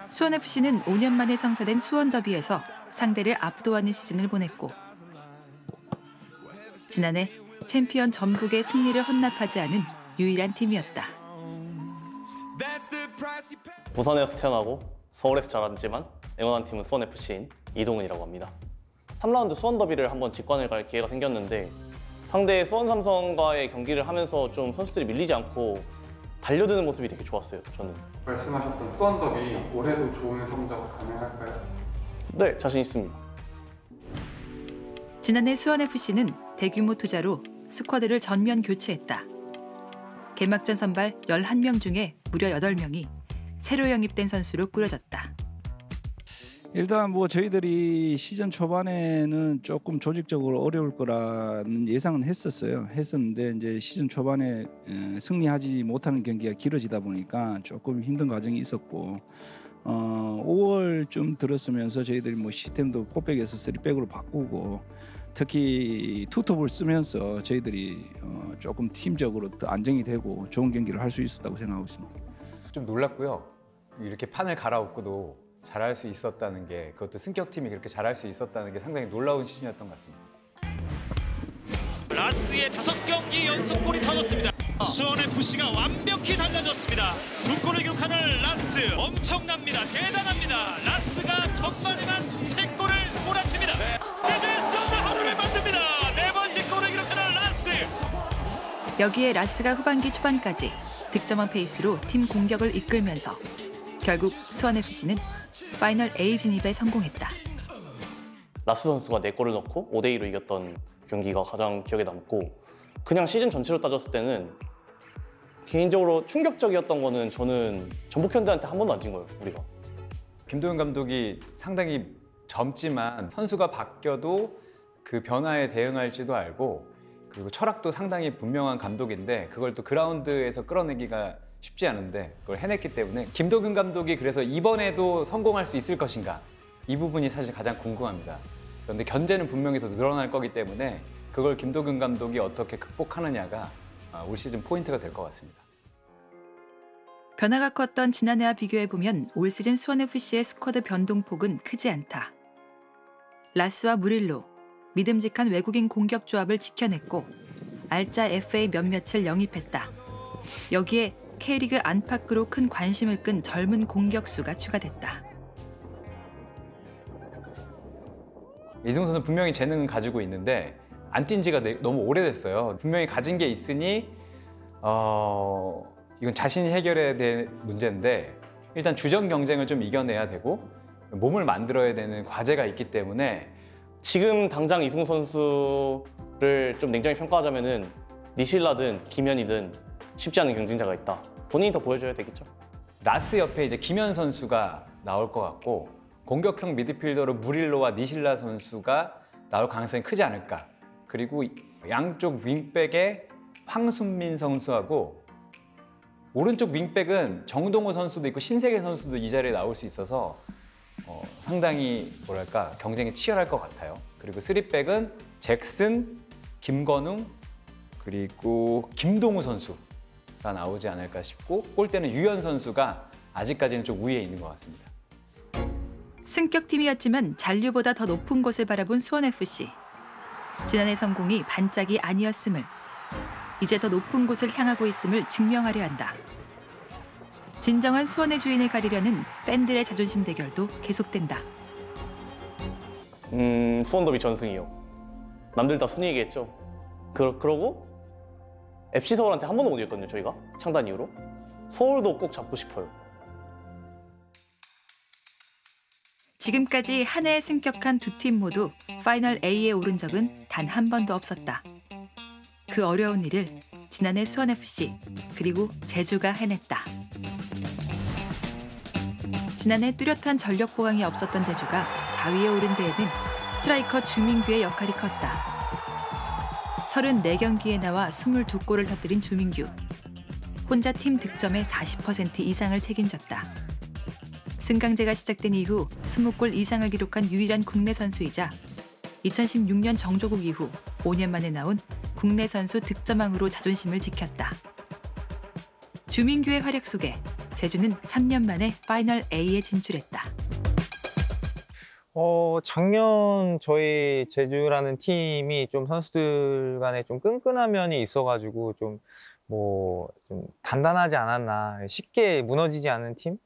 수원FC는 5년 만에 성사된 수원 더비에서 상대를 압도하는 시즌을 보냈고 지난해 챔피언 전북의 승리를 헌납하지 않은 유일한 팀이었다. 부산에서 태어나고 서울에서 자랐지만 응원한 팀은 수원FC인 이동은이라고 합니다. 3라운드 수원 더비를 한번 직관을 갈 기회가 생겼는데 상대 수원 삼성과의 경기를 하면서 좀 선수들이 밀리지 않고 달려드는 모습이 되게 좋았어요, 저는. 말씀하셨던 수원 더비 올해도 좋은 성적 가능할까요? 네, 자신 있습니다. 지난해 수원FC는 대규모 투자로 스쿼드를 전면 교체했다. 개막전 선발 11명 중에 무려 8명이 새로 영입된 선수로 꾸려졌다. 일단 뭐 저희들이 시즌 초반에는 조금 조직적으로 어려울 거라는 예상은 했었는데 이제 시즌 초반에 승리하지 못하는 경기가 길어지다 보니까 조금 힘든 과정이 있었고 5월쯤 들었으면서 저희들이 뭐 시스템도 4백에서 3백으로 바꾸고 특히 투톱을 쓰면서 저희들이 조금 팀적으로 더 안정이 되고 좋은 경기를 할 수 있었다고 생각하고 있습니다. 좀 놀랐고요. 이렇게 판을 갈아엎고도 잘할 수 있었다는 게, 그것도 승격팀이 그렇게 잘할 수 있었다는 게 상당히 놀라운 시즌이었던 것 같습니다. 라스의 5경기 연속골이 터졌습니다. 수원FC가 완벽히 달라졌습니다. 2골을 기록하는 라스 엄청납니다. 대단합니다. 라스가 전반에만 3골을 몰아칩니다. 헤드에서 하루를 만듭니다. 4번째 골을 기록하는 라스. 여기에 라스가 후반기 초반까지 득점원 페이스로 팀 공격을 이끌면서 결국 수원FC는 파이널 A 진입에 성공했다. 라스 선수가 4골을 넣고 5대2로 이겼던 경기가 가장 기억에 남고, 그냥 시즌 전체로 따졌을 때는 개인적으로 충격적이었던 거는 저는 전북현대한테 한 번도 안 진 거예요, 우리가. 김도윤 감독이 상당히 젊지만 선수가 바뀌어도 그 변화에 대응할지도 알고, 그리고 철학도 상당히 분명한 감독인데 그걸 또 그라운드에서 끌어내기가 쉽지 않은데 그걸 해냈기 때문에 김도균 감독이 그래서 이번에도 성공할 수 있을 것인가, 이 부분이 사실 가장 궁금합니다. 그런데 견제는 분명히 더 늘어날 거기 때문에 그걸 김도균 감독이 어떻게 극복하느냐가 올 시즌 포인트가 될 것 같습니다. 변화가 컸던 지난해와 비교해보면 올 시즌 수원FC의 스쿼드 변동폭은 크지 않다. 라스와 무릴로, 믿음직한 외국인 공격 조합을 지켜냈고 알짜 FA 몇몇을 영입했다. 여기에 K리그 안팎으로 큰 관심을 끈 젊은 공격수가 추가됐다. 이승우 선수 분명히 재능은 가지고 있는데 안 뛴 지가 너무 오래됐어요. 분명히 가진 게 있으니 이건 자신이 해결해야 될 문제인데 일단 주전 경쟁을 좀 이겨내야 되고 몸을 만들어야 되는 과제가 있기 때문에 지금 당장 이승우 선수를 좀 냉정히 평가하자면은 니실라든 김현이든 쉽지 않은 경쟁자가 있다. 본인이 더 보여줘야 되겠죠. 라스 옆에 이제 김현 선수가 나올 것 같고 공격형 미드필더로 무릴로와 니실라 선수가 나올 가능성이 크지 않을까. 그리고 양쪽 윙백에 황순민 선수하고 오른쪽 윙백은 정동호 선수도 있고 신세계 선수도 이 자리에 나올 수 있어서 상당히 뭐랄까 경쟁이 치열할 것 같아요. 그리고 3백은 잭슨, 김건웅, 그리고 김동우 선수가 나오지 않을까 싶고 골대는 유현 선수가 아직까지는 좀 우위에 있는 것 같습니다. 승격팀이었지만 잔류보다 더 높은 곳을 바라본 수원FC. 지난해 성공이 반짝이 아니었음을, 이제 더 높은 곳을 향하고 있음을 증명하려 한다. 진정한 수원의 주인을 가리려는 팬들의 자존심 대결도 계속된다. 수원더비 전승이요. 남들 다 순위 얘기했죠. 그러고 FC 서울한테 한 번도 못 이겼거든요, 저희가 창단 이후로. 서울도 꼭 잡고 싶어요. 지금까지 한 해에 승격한 두 팀 모두 파이널 A에 오른 적은 단 한 번도 없었다. 그 어려운 일을 지난해 수원FC 그리고 제주가 해냈다. 지난해 뚜렷한 전력 보강이 없었던 제주가 4위에 오른 데에는 스트라이커 주민규의 역할이 컸다. 34경기에 나와 22골을 터뜨린 주민규. 혼자 팀 득점의 40% 이상을 책임졌다. 승강제가 시작된 이후 20골 이상을 기록한 유일한 국내 선수이자 2016년 정조국 이후 5년 만에 나온 국내 선수 득점왕으로 자존심을 지켰다. 주민규의 활약 속에 제주는 3년 만에 파이널 A에 진출했다. 작년 저희 제주라는 팀이 좀 선수들 간에 좀 끈끈한 면이 있어가지고 좀 단단하지 않았나, 쉽게 무너지지 않은 팀?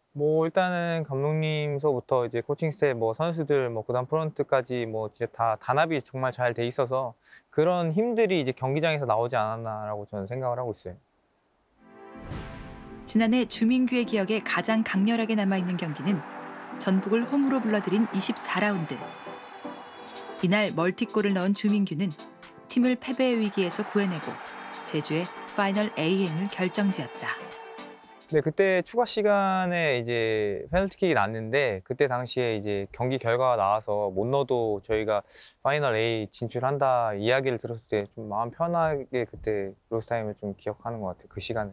일단은 감독님서부터 이제 코칭 스텝, 선수들, 구단 프런트까지 진짜 다 단합이 정말 잘 돼 있어서 그런 힘들이 이제 경기장에서 나오지 않았나라고 저는 생각을 하고 있어요. 지난해 주민규의 기억에 가장 강렬하게 남아있는 경기는 전북을 홈으로 불러들인 24라운드. 이날 멀티골을 넣은 주민규는 팀을 패배의 위기에서 구해내고 제주에 파이널 A행을 결정지었다. 네, 그때 추가 시간에 이제 페널티킥이 났는데 그때 당시에 이제 경기 결과가 나와서 못 넣어도 저희가 파이널 A 진출한다 이야기를 들었을 때 좀 마음 편하게 그때 로스타임을 좀 기억하는 것 같아요. 그 시간을.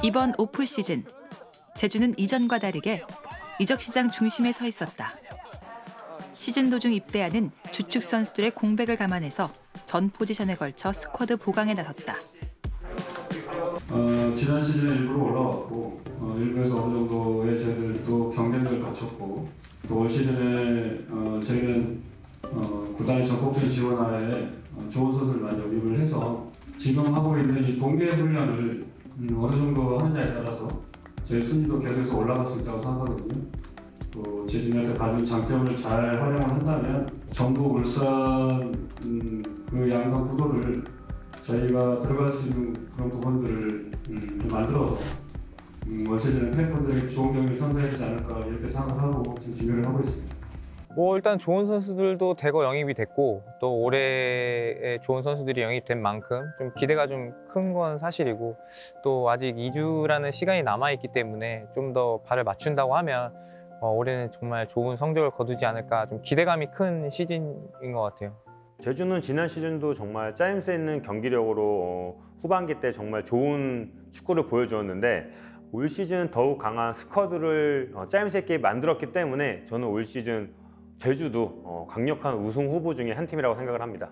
이번 오프 시즌, 제주는 이전과 다르게 이적 시장 중심에 서 있었다. 시즌 도중 입대하는 주축 선수들의 공백을 감안해서 전 포지션에 걸쳐 스쿼드 보강에 나섰다. 지난 시즌에 일부러 올라왔고 일부에서 어느 정도의 저희들도 경쟁력을 갖췄고 또 올 시즌에 저희는 구단의 적극적인 지원하에 좋은 선수를 많이 영입을 해서 지금 하고 있는 이 동계 훈련을 어느 정도 하느냐에 따라서 저희 순위도 계속해서 올라갈 수 있다고 생각하거든요. 또 제주한테 가진 장점을 잘 활용을 한다면 전북, 울산 그 양강 구도를 저희가 들어갈 수 있는 그런 부분들을 만들어서 올 시즌에 팬분들에게 좋은 경기를 선사해야 되지 않을까 이렇게 생각하고 지금 준비를 하고 있습니다. 뭐 일단 좋은 선수들도 대거 영입이 됐고 또 올해에 좋은 선수들이 영입된 만큼 좀 기대가 좀 큰 건 사실이고 또 아직 2주라는 시간이 남아있기 때문에 좀 더 발을 맞춘다고 하면 올해는 정말 좋은 성적을 거두지 않을까 좀 기대감이 큰 시즌인 것 같아요. 제주는 지난 시즌도 정말 짜임새 있는 경기력으로 후반기 때 정말 좋은 축구를 보여주었는데 올 시즌 더욱 강한 스쿼드를 짜임새 있게 만들었기 때문에 저는 올 시즌 제주도 강력한 우승 후보 중에 한 팀이라고 생각을 합니다.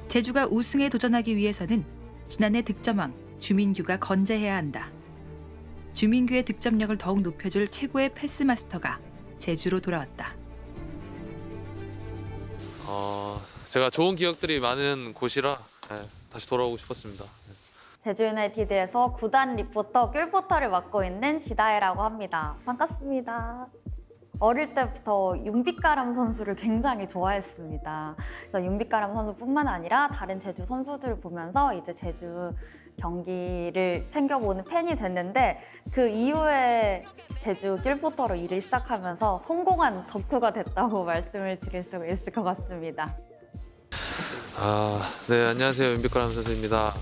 제주가 우승에 도전하기 위해서는 지난해 득점왕 주민규가 건재해야 한다. 주민규의 득점력을 더욱 높여줄 최고의 패스 마스터가 제주로 돌아왔다. 제가 좋은 기억들이 많은 곳이라 다시 돌아오고 싶었습니다. 제주 유나이티드에서 구단 리포터, 귤포터를 맡고 있는 지다혜라고 합니다. 반갑습니다. 어릴 때부터 윤빛가람 선수를 굉장히 좋아했습니다. 그래서 윤빛가람 선수뿐만 아니라 다른 제주 선수들을 보면서 이제 제주 경기를 챙겨보는 팬이 됐는데 그 이후에 제주 귤포터로 일을 시작하면서 성공한 덕후가 됐다고 말씀을 드릴 수 있을 것 같습니다. 네, 안녕하세요. 윤빛가람 선수입니다.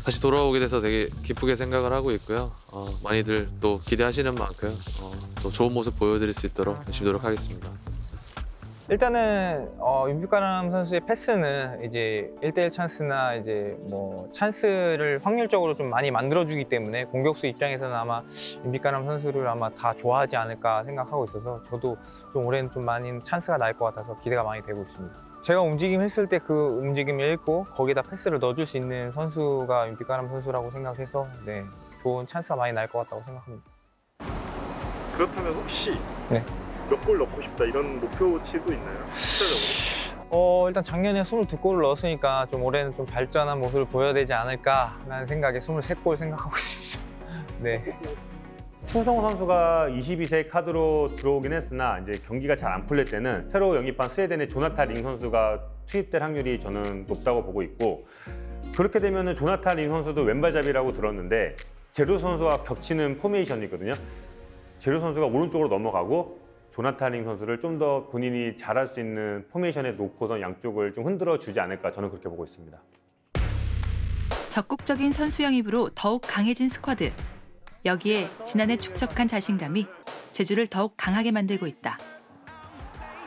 다시 돌아오게 돼서 되게 기쁘게 생각을 하고 있고요. 많이들 또 기대하시는 만큼 또 좋은 모습 보여드릴 수 있도록 열심히 노력하겠습니다. 일단은 윤빛가람 선수의 패스는 이제 1대1 찬스나 이제 뭐 찬스를 확률적으로 좀 많이 만들어주기 때문에 공격수 입장에서는 아마 윤빛가람 선수를 아마 다 좋아하지 않을까 생각하고 있어서 저도 좀 올해는 좀 많이 찬스가 날 것 같아서 기대가 많이 되고 있습니다. 제가 움직임 했을 때 그 움직임을 읽고 거기다 패스를 넣어줄 수 있는 선수가 윤빛가람 선수라고 생각해서 네, 좋은 찬스가 많이 날 것 같다고 생각합니다. 그렇다면 혹시 네. 몇 골 넣고 싶다 이런 목표치도 있나요? 실제적으로? 일단 작년에 22골을 넣었으니까 좀 올해는 좀 발전한 모습을 보여야 되지 않을까라는 생각에 23골 생각하고 있습니다. 네. 충성호 선수가 22세 카드로 들어오긴 했으나 이제 경기가 잘 안 풀릴 때는 새로 영입한 스웨덴의 조나탄 링 선수가 투입될 확률이 저는 높다고 보고 있고 그렇게 되면은 조나탄 링 선수도 왼발잡이라고 들었는데 제루 선수와 겹치는 포메이션이거든요. 제루 선수가 오른쪽으로 넘어가고 조나탄 링 선수를 좀 더 본인이 잘할 수 있는 포메이션에 놓고서 양쪽을 좀 흔들어 주지 않을까 저는 그렇게 보고 있습니다. 적극적인 선수 영입으로 더욱 강해진 스쿼드. 여기에 지난해 축적한 자신감이 제주를 더욱 강하게 만들고 있다.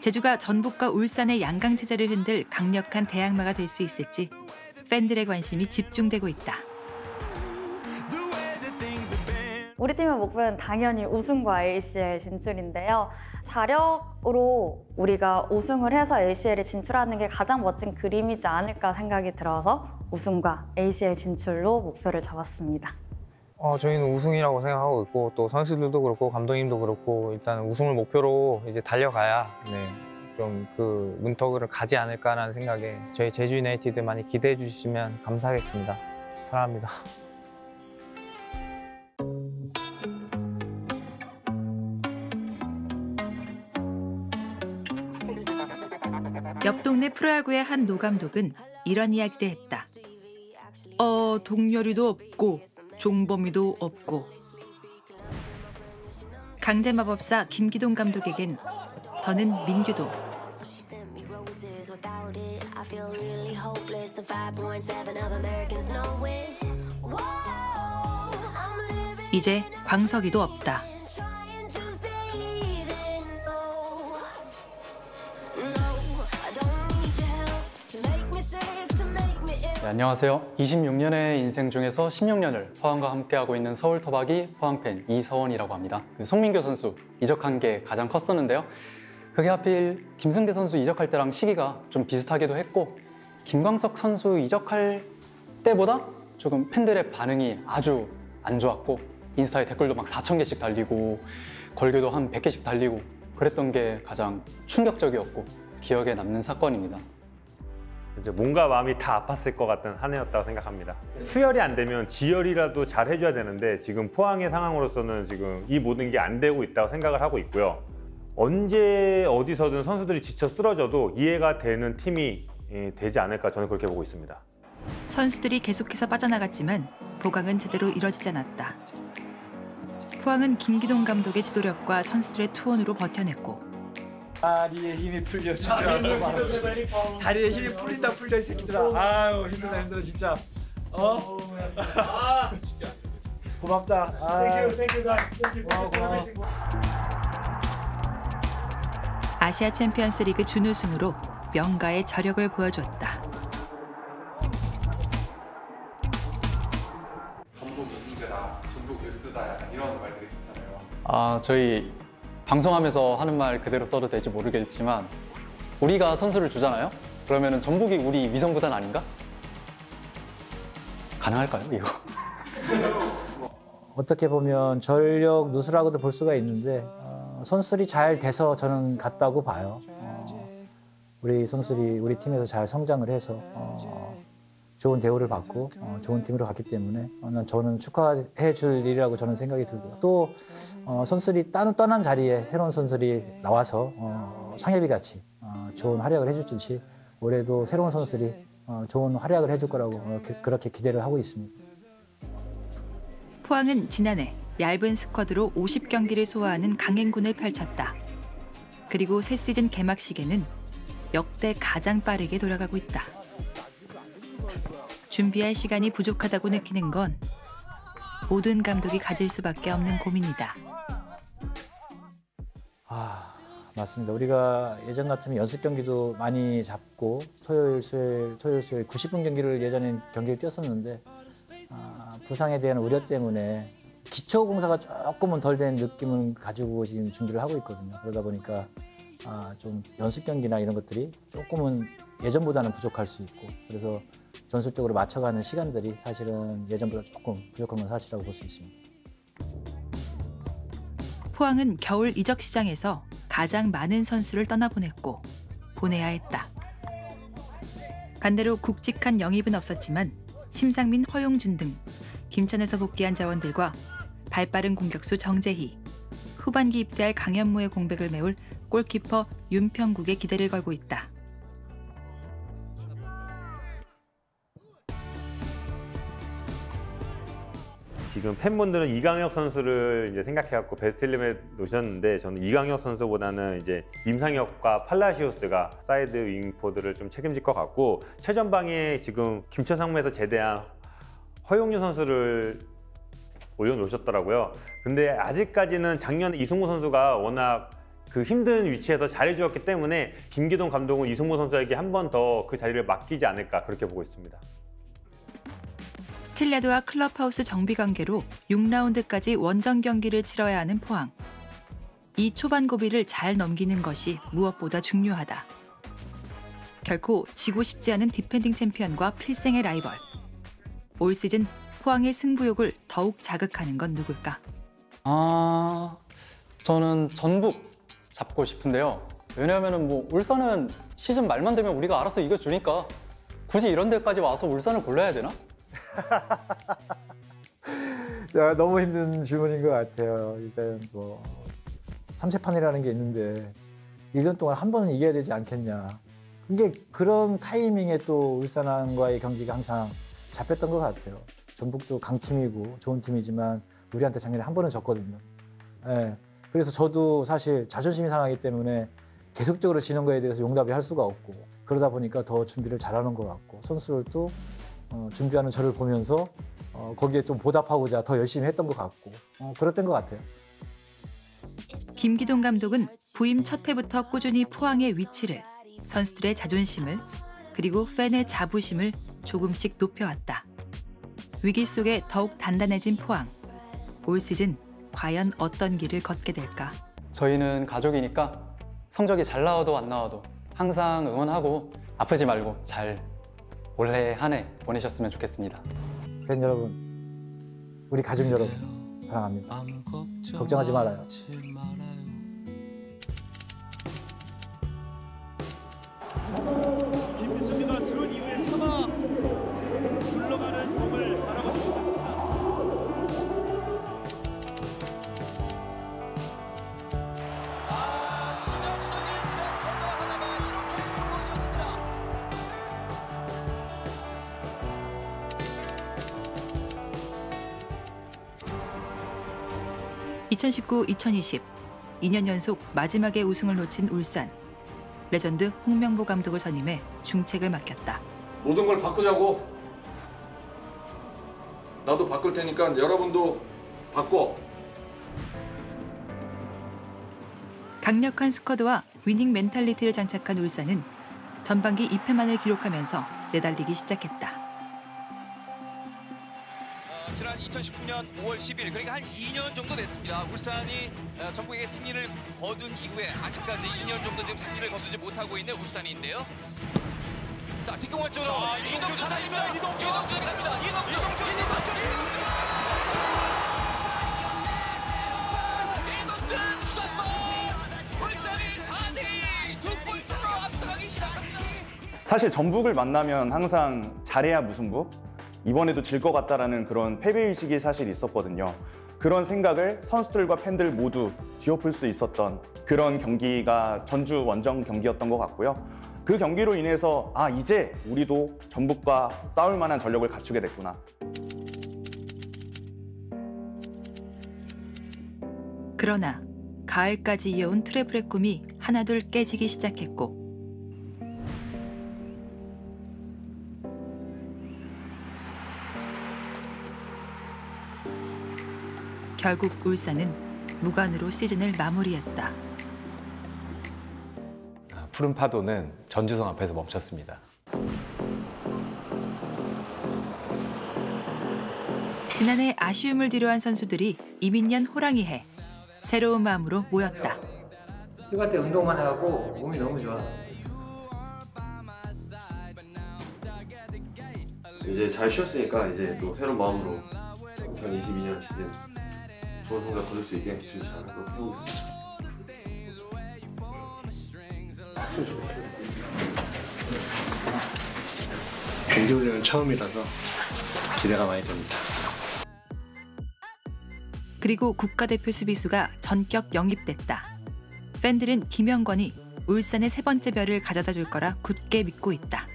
제주가 전북과 울산의 양강 체제를 흔들 강력한 대항마가 될 수 있을지 팬들의 관심이 집중되고 있다. 우리 팀의 목표는 당연히 우승과 ACL 진출인데요. 자력으로 우리가 우승을 해서 ACL에 진출하는 게 가장 멋진 그림이지 않을까 생각이 들어서 우승과 ACL 진출로 목표를 잡았습니다. 저희는 우승이라고 생각하고 있고 또 선수들도 그렇고 감독님도 그렇고 일단 우승을 목표로 이제 달려가야 좀 그 문턱을 가지 않을까라는 생각에 저희 제주 유나이티드 많이 기대해 주시면 감사하겠습니다. 사랑합니다. 옆 동네 프로야구의 한 노감독은 이런 이야기를 했다. 동열이도 없고 종범이도 없고. 강제마법사 김기동 감독에겐 더는 민규도 이제 광석이도 없다. 네, 안녕하세요. 26년의 인생 중에서 16년을 포항과 함께하고 있는 서울 토박이 포항팬 이서원이라고 합니다. 송민교 선수 이적한 게 가장 컸었는데요. 그게 하필 김승대 선수 이적할 때랑 시기가 좀 비슷하기도 했고 김광석 선수 이적할 때보다 조금 팬들의 반응이 아주 안 좋았고 인스타에 댓글도 막 4,000개씩 달리고 걸개도 한 100개씩 달리고 그랬던 게 가장 충격적이었고 기억에 남는 사건입니다. 이제 몸과 마음이 다 아팠을 것 같은 한 해였다고 생각합니다. 수혈이 안 되면 지혈이라도 잘 해줘야 되는데 지금 포항의 상황으로서는 지금 이 모든 게 안 되고 있다고 생각을 하고 있고요. 언제 어디서든 선수들이 지쳐 쓰러져도 이해가 되는 팀이 되지 않을까 저는 그렇게 보고 있습니다. 선수들이 계속해서 빠져나갔지만 보강은 제대로 이뤄지지 않았다. 포항은 김기동 감독의 지도력과 선수들의 투혼으로 버텨냈고 다리에 힘이 풀려. 다리에 힘이 풀려 이 새끼들아. 아유 힘들어 진짜. 고맙다. 땡큐 guys. 아시아 챔피언스 리그 준우승으로 명가의 저력을 보여줬다. 전북 이기다, 전북 뉴스다 약간 이런 말들이 있잖아요. 저희 방송하면서 하는 말 그대로 써도 될지 모르겠지만 우리가 선수를 주잖아요? 그러면 전북이 우리 위성구단 아닌가? 가능할까요, 이거? 어떻게 보면 전력 누수라고도 볼 수가 있는데 선수들이 잘 돼서 저는 같다고 봐요. 우리 선수들이 우리 팀에서 잘 성장을 해서 좋은 대우를 받고 좋은 팀으로 갔기 때문에 저는 축하해 줄 일이라고 저는 생각이 들고요. 또 선수들이 떠난 자리에 새로운 선수들이 나와서 상엽이 같이 좋은 활약을 해줄지 올해도 새로운 선수들이 좋은 활약을 해줄 거라고 그렇게 기대를 하고 있습니다. 포항은 지난해 얇은 스쿼드로 50경기를 소화하는 강행군을 펼쳤다. 그리고 새 시즌 개막식에는 역대 가장 빠르게 돌아가고 있다. 준비할 시간이 부족하다고 느끼는 건 모든 감독이 가질 수밖에 없는 고민이다. 맞습니다. 우리가 예전 같으면 연습 경기도 많이 잡고 토요일, 수요일 90분 경기를 예전엔 경기를 뛰었었는데 부상에 대한 우려 때문에 기초 공사가 조금은 덜 된 느낌을 가지고 지금 준비를 하고 있거든요. 그러다 보니까 좀 연습 경기나 이런 것들이 조금은 예전보다는 부족할 수 있고 그래서 전술적으로 맞춰가는 시간들이 사실은 예전보다 조금 부족한 건 사실이라고 볼 수 있습니다. 포항은 겨울 이적 시장에서 가장 많은 선수를 떠나보냈고 보내야 했다. 반대로 굵직한 영입은 없었지만 심상민, 허용준 등 김천에서 복귀한 자원들과 발빠른 공격수 정재희, 후반기 입대할 강현무의 공백을 메울 골키퍼 윤평국의 기대를 걸고 있다. 지금 팬분들은 이강혁 선수를 이제 생각해갖고 베스트 11에 놓으셨는데 저는 이강혁 선수보다는 이제 임상혁과 팔라시오스가 사이드 윙포드를 좀 책임질 것 같고 최전방에 지금 김천 상무에서 제대한 허용유 선수를 올려놓으셨더라고요. 근데 아직까지는 작년에 이승우 선수가 워낙 그 힘든 위치에서 잘해주었기 때문에 김기동 감독은 이승우 선수에게 한 번 더 그 자리를 맡기지 않을까 그렇게 보고 있습니다. 스틸레드와 클럽하우스 정비 관계로 6라운드까지 원정 경기를 치러야 하는 포항. 이 초반 고비를 잘 넘기는 것이 무엇보다 중요하다. 결코 지고 싶지 않은 디펜딩 챔피언과 필생의 라이벌. 올 시즌 포항의 승부욕을 더욱 자극하는 건 누굴까? 저는 전북 잡고 싶은데요. 왜냐하면 뭐 울산은 시즌 말만 되면 우리가 알아서 이겨주니까 굳이 이런 데까지 와서 울산을 골라야 되나? 자, 너무 힘든 질문인 것 같아요. 일단 뭐 3세판이라는 게 있는데 1년 동안 한 번은 이겨야 되지 않겠냐. 근데 그런 타이밍에 또 울산과의 경기가 항상 잡혔던 것 같아요. 전북도 강팀이고 좋은 팀이지만 우리한테 작년에 한 번은 졌거든요. 네. 그래서 저도 사실 자존심이 상하기 때문에 계속적으로 지는 거에 대해서 용납이 할 수가 없고 그러다 보니까 더 준비를 잘하는 것 같고 선수들도 준비하는 저를 보면서 거기에 좀 보답하고자 더 열심히 했던 것 같고 그랬던 것 같아요. 김기동 감독은 부임 첫 해부터 꾸준히 포항의 위치를, 선수들의 자존심을, 그리고 팬의 자부심을 조금씩 높여왔다. 위기 속에 더욱 단단해진 포항. 올 시즌 과연 어떤 길을 걷게 될까? 저희는 가족이니까 성적이 잘 나와도 안 나와도 항상 응원하고 아프지 말고 잘 올해 한 해 보내셨으면 좋겠습니다. 팬 여러분, 우리 가족 여러분 사랑합니다. 걱정하지 말아요. 김민수가 스론 이후에 차마 굴러가는 공을 바라보지 못했습니다. 치명적인 뱅커너 하나가 이렇게 골이었습니다. 2019-2020 2년 연속 마지막에 우승을 놓친 울산. 레전드 홍명보 감독을 선임해 중책을 맡겼다. 모든 걸 바꾸자고. 나도 바꿀 테니까 여러분도 바꿔. 강력한 스쿼드와 위닝 멘탈리티를 장착한 울산은 전반기 2패만을 기록하면서 내달리기 시작했다. 지난 2019년 5월 10일 그러니까 한 2년 정도 됐습니다. 울산이 전국의 승리를 거둔 이후에 아직까지 2년 정도 지금 승리를 거두지 못하고 있는 울산인데요. 자, 뒷공원 쪽으로 이동준 살아있어요. 이동준이 갑니다. 이동준 추가골. 울산이 4대2 두 골차로 앞서가기 시작합니다. 사실 전북을 만나면 항상 잘해야 무승부, 이번에도 질 것 같다라는 그런 패배의식이 사실 있었거든요. 그런 생각을 선수들과 팬들 모두 뒤엎을 수 있었던 그런 경기가 전주 원정 경기였던 것 같고요. 그 경기로 인해서 이제 우리도 전북과 싸울 만한 전력을 갖추게 됐구나. 그러나 가을까지 이어온 트래블의 꿈이 하나둘 깨지기 시작했고 결국 울산은 무관으로 시즌을 마무리했다. 푸른 파도는 전주성 앞에서 멈췄습니다. 지난해 아쉬움을 뒤로한 선수들이 이민년 호랑이해 새로운 마음으로 모였다. 휴가 때 운동만 해갖고 몸이 너무 좋아. 이제 잘 쉬었으니까 이제 또 새로운 마음으로 2022년 시즌 좋은 성적 거둘 수 있게 준비 잘 해보겠습니다. 경기훈련은 처음이라서 기대가 많이 됩니다. 그리고 국가대표 수비수가 전격 영입됐다. 팬들은 김영권이 울산의 세 번째 별을 가져다 줄 거라 굳게 믿고 있다.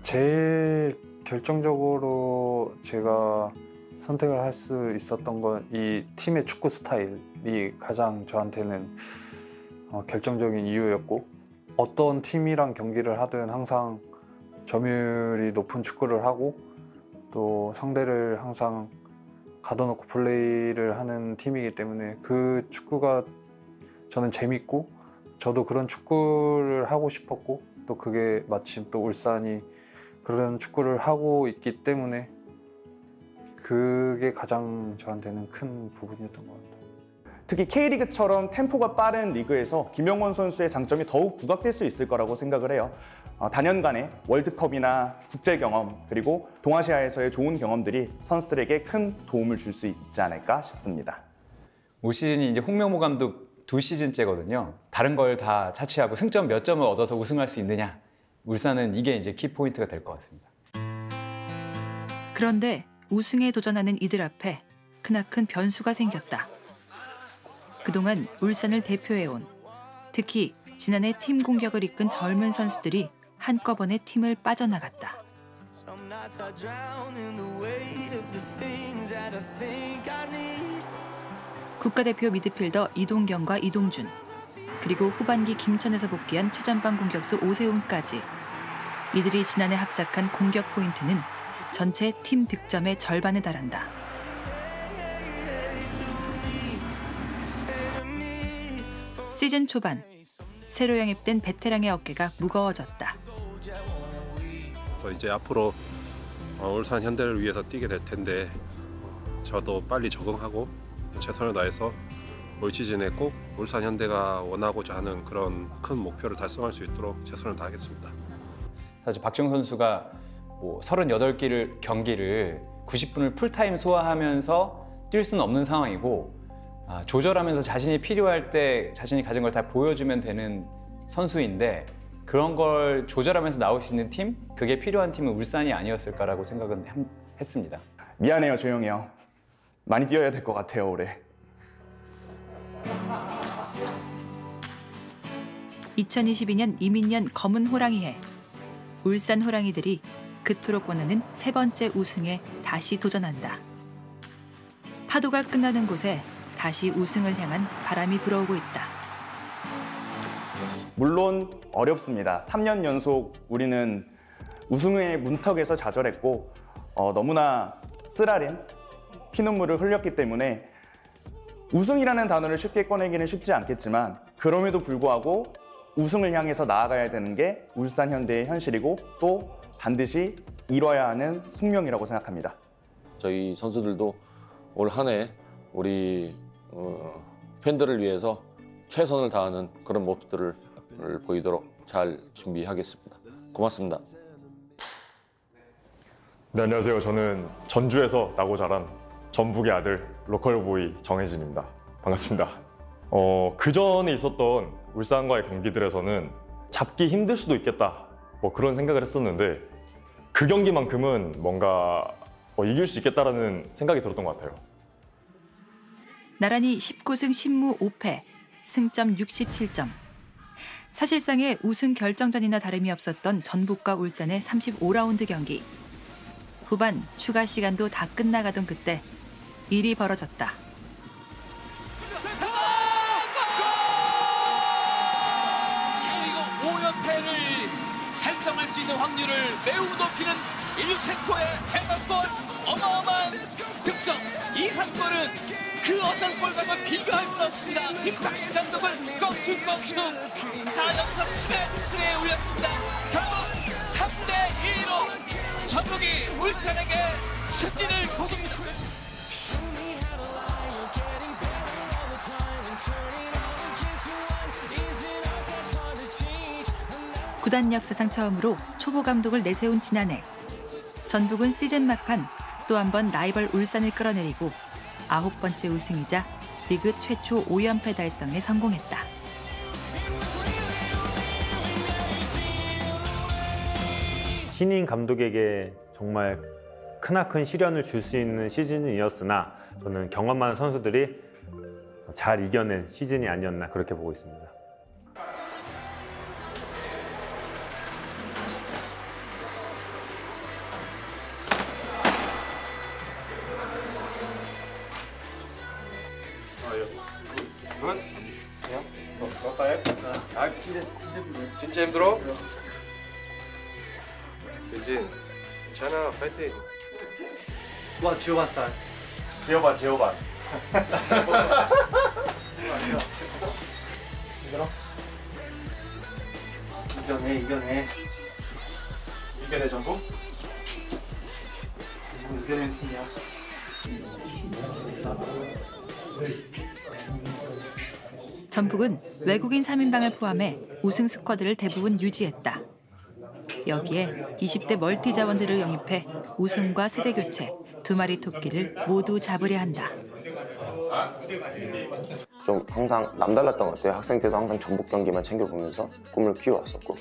제일 결정적으로 제가 선택을 할 수 있었던 건 이 팀의 축구 스타일이 가장 저한테는 결정적인 이유였고, 어떤 팀이랑 경기를 하든 항상 점유율이 높은 축구를 하고 또 상대를 항상 가둬놓고 플레이를 하는 팀이기 때문에 그 축구가 저는 재밌고 저도 그런 축구를 하고 싶었고, 또 그게 마침 또 울산이 그런 축구를 하고 있기 때문에 그게 가장 저한테는 큰 부분이었던 것 같아요. 특히 K리그처럼 템포가 빠른 리그에서 김영권 선수의 장점이 더욱 부각될 수 있을 거라고 생각을 해요. 단연간의 월드컵이나 국제 경험, 그리고 동아시아에서의 좋은 경험들이 선수들에게 큰 도움을 줄 수 있지 않을까 싶습니다. 올 시즌이 이제 홍명보 감독 2시즌째거든요. 다른 걸 다 차치하고 승점 몇 점을 얻어서 우승할 수 있느냐. 울산은 이게 이제 키포인트가 될 것 같습니다. 그런데 우승에 도전하는 이들 앞에 크나큰 변수가 생겼다. 그동안 울산을 대표해온, 특히 지난해 팀 공격을 이끈 젊은 선수들이 한꺼번에 팀을 빠져나갔다. 국가대표 미드필더 이동경과 이동준, 그리고 후반기 김천에서 복귀한 최전방 공격수 오세훈까지 이들이 지난해 합작한 공격 포인트는 전체 팀 득점의 절반에 달한다. 시즌 초반 새로 영입된 베테랑의 어깨가 무거워졌다. 그래서 이제 앞으로 울산 현대를 위해서 뛰게 될 텐데 저도 빨리 적응하고 최선을 다해서 올 시즌에 꼭 울산 현대가 원하고자 하는 그런 큰 목표를 달성할 수 있도록 최선을 다하겠습니다. 사실 박지용 선수가 뭐 38개를 경기를 90분을 풀타임 소화하면서 뛸 수는 없는 상황이고 조절하면서 자신이 필요할 때 자신이 가진 걸 다 보여주면 되는 선수인데 그런 걸 조절하면서 나올 수 있는 팀? 그게 필요한 팀은 울산이 아니었을까라고 생각은 했습니다. 미안해요, 조용히 형. 많이 뛰어야 될 것 같아요, 올해. 2022년 이민년 검은 호랑이해. 울산 호랑이들이 그토록 원하는 세 번째 우승에 다시 도전한다. 파도가 끝나는 곳에 다시 우승을 향한 바람이 불어오고 있다. 물론 어렵습니다. 3년 연속 우리는 우승의 문턱에서 좌절했고 너무나 쓰라린 피눈물을 흘렸기 때문에 우승이라는 단어를 쉽게 꺼내기는 쉽지 않겠지만 그럼에도 불구하고 우승을 향해서 나아가야 되는 게 울산 현대의 현실이고 또 반드시 이뤄야 하는 숙명이라고 생각합니다. 저희 선수들도 올 한 해 우리 팬들을 위해서 최선을 다하는 그런 모습들을 보이도록 잘 준비하겠습니다. 고맙습니다. 네, 안녕하세요. 저는 전주에서 나고 자란 전북의 아들 로컬보이 정혜진입니다. 반갑습니다. 그 전에 있었던 울산과의 경기들에서는 잡기 힘들 수도 있겠다 뭐 그런 생각을 했었는데 그 경기만큼은 뭔가 이길 수 있겠다라는 생각이 들었던 것 같아요. 나란히 19승 10무 5패, 승점 67점. 사실상의 우승 결정전이나 다름이 없었던 전북과 울산의 35라운드 경기. 후반 추가 시간도 다 끝나가던 그때 일이 벌어졌다. K리그 5연패를 달성할 수 있는 확률을 매우 높이는 일류첸코의 해당골, 어마어마한 득점. 이 한 골은 그 어떤 골과는 비교할 수 없습니다. 김상식 감독을 껑충껑충 4연속 승에 올렸습니다. 결국 3대2로 전북이 울산에게 승리를 거둡니다. 구단 역사상 처음으로 초보 감독을 내세운 지난해. 전북은 시즌 막판 또 한 번 라이벌 울산을 끌어내리고 9번째 우승이자 리그 최초 5연패 달성에 성공했다. 신인 감독에게 정말 크나큰 시련을 줄 수 있는 시즌이었으나 저는 경험 많은 선수들이 잘 이겨낸 시즌이 아니었나 그렇게 보고 있습니다. 진짜 힘들어? 세진, 괜찮아, 파이팅. 와, 지오반 스타일. 지오반. 힘들어? 이겨내. 이겨내 전북? 이겨낸 팀이야. 전북은 외국인 3인방을 포함해 우승 스쿼드를 대부분 유지했다. 여기에 20대 멀티 자원들을 영입해 우승과 세대 교체, 두 마리 토끼를 모두 잡으려 한다. 좀 항상 남달랐던 것 같아요. 학생 때도 항상 전북 경기만 챙겨보면서 꿈을 키워왔었고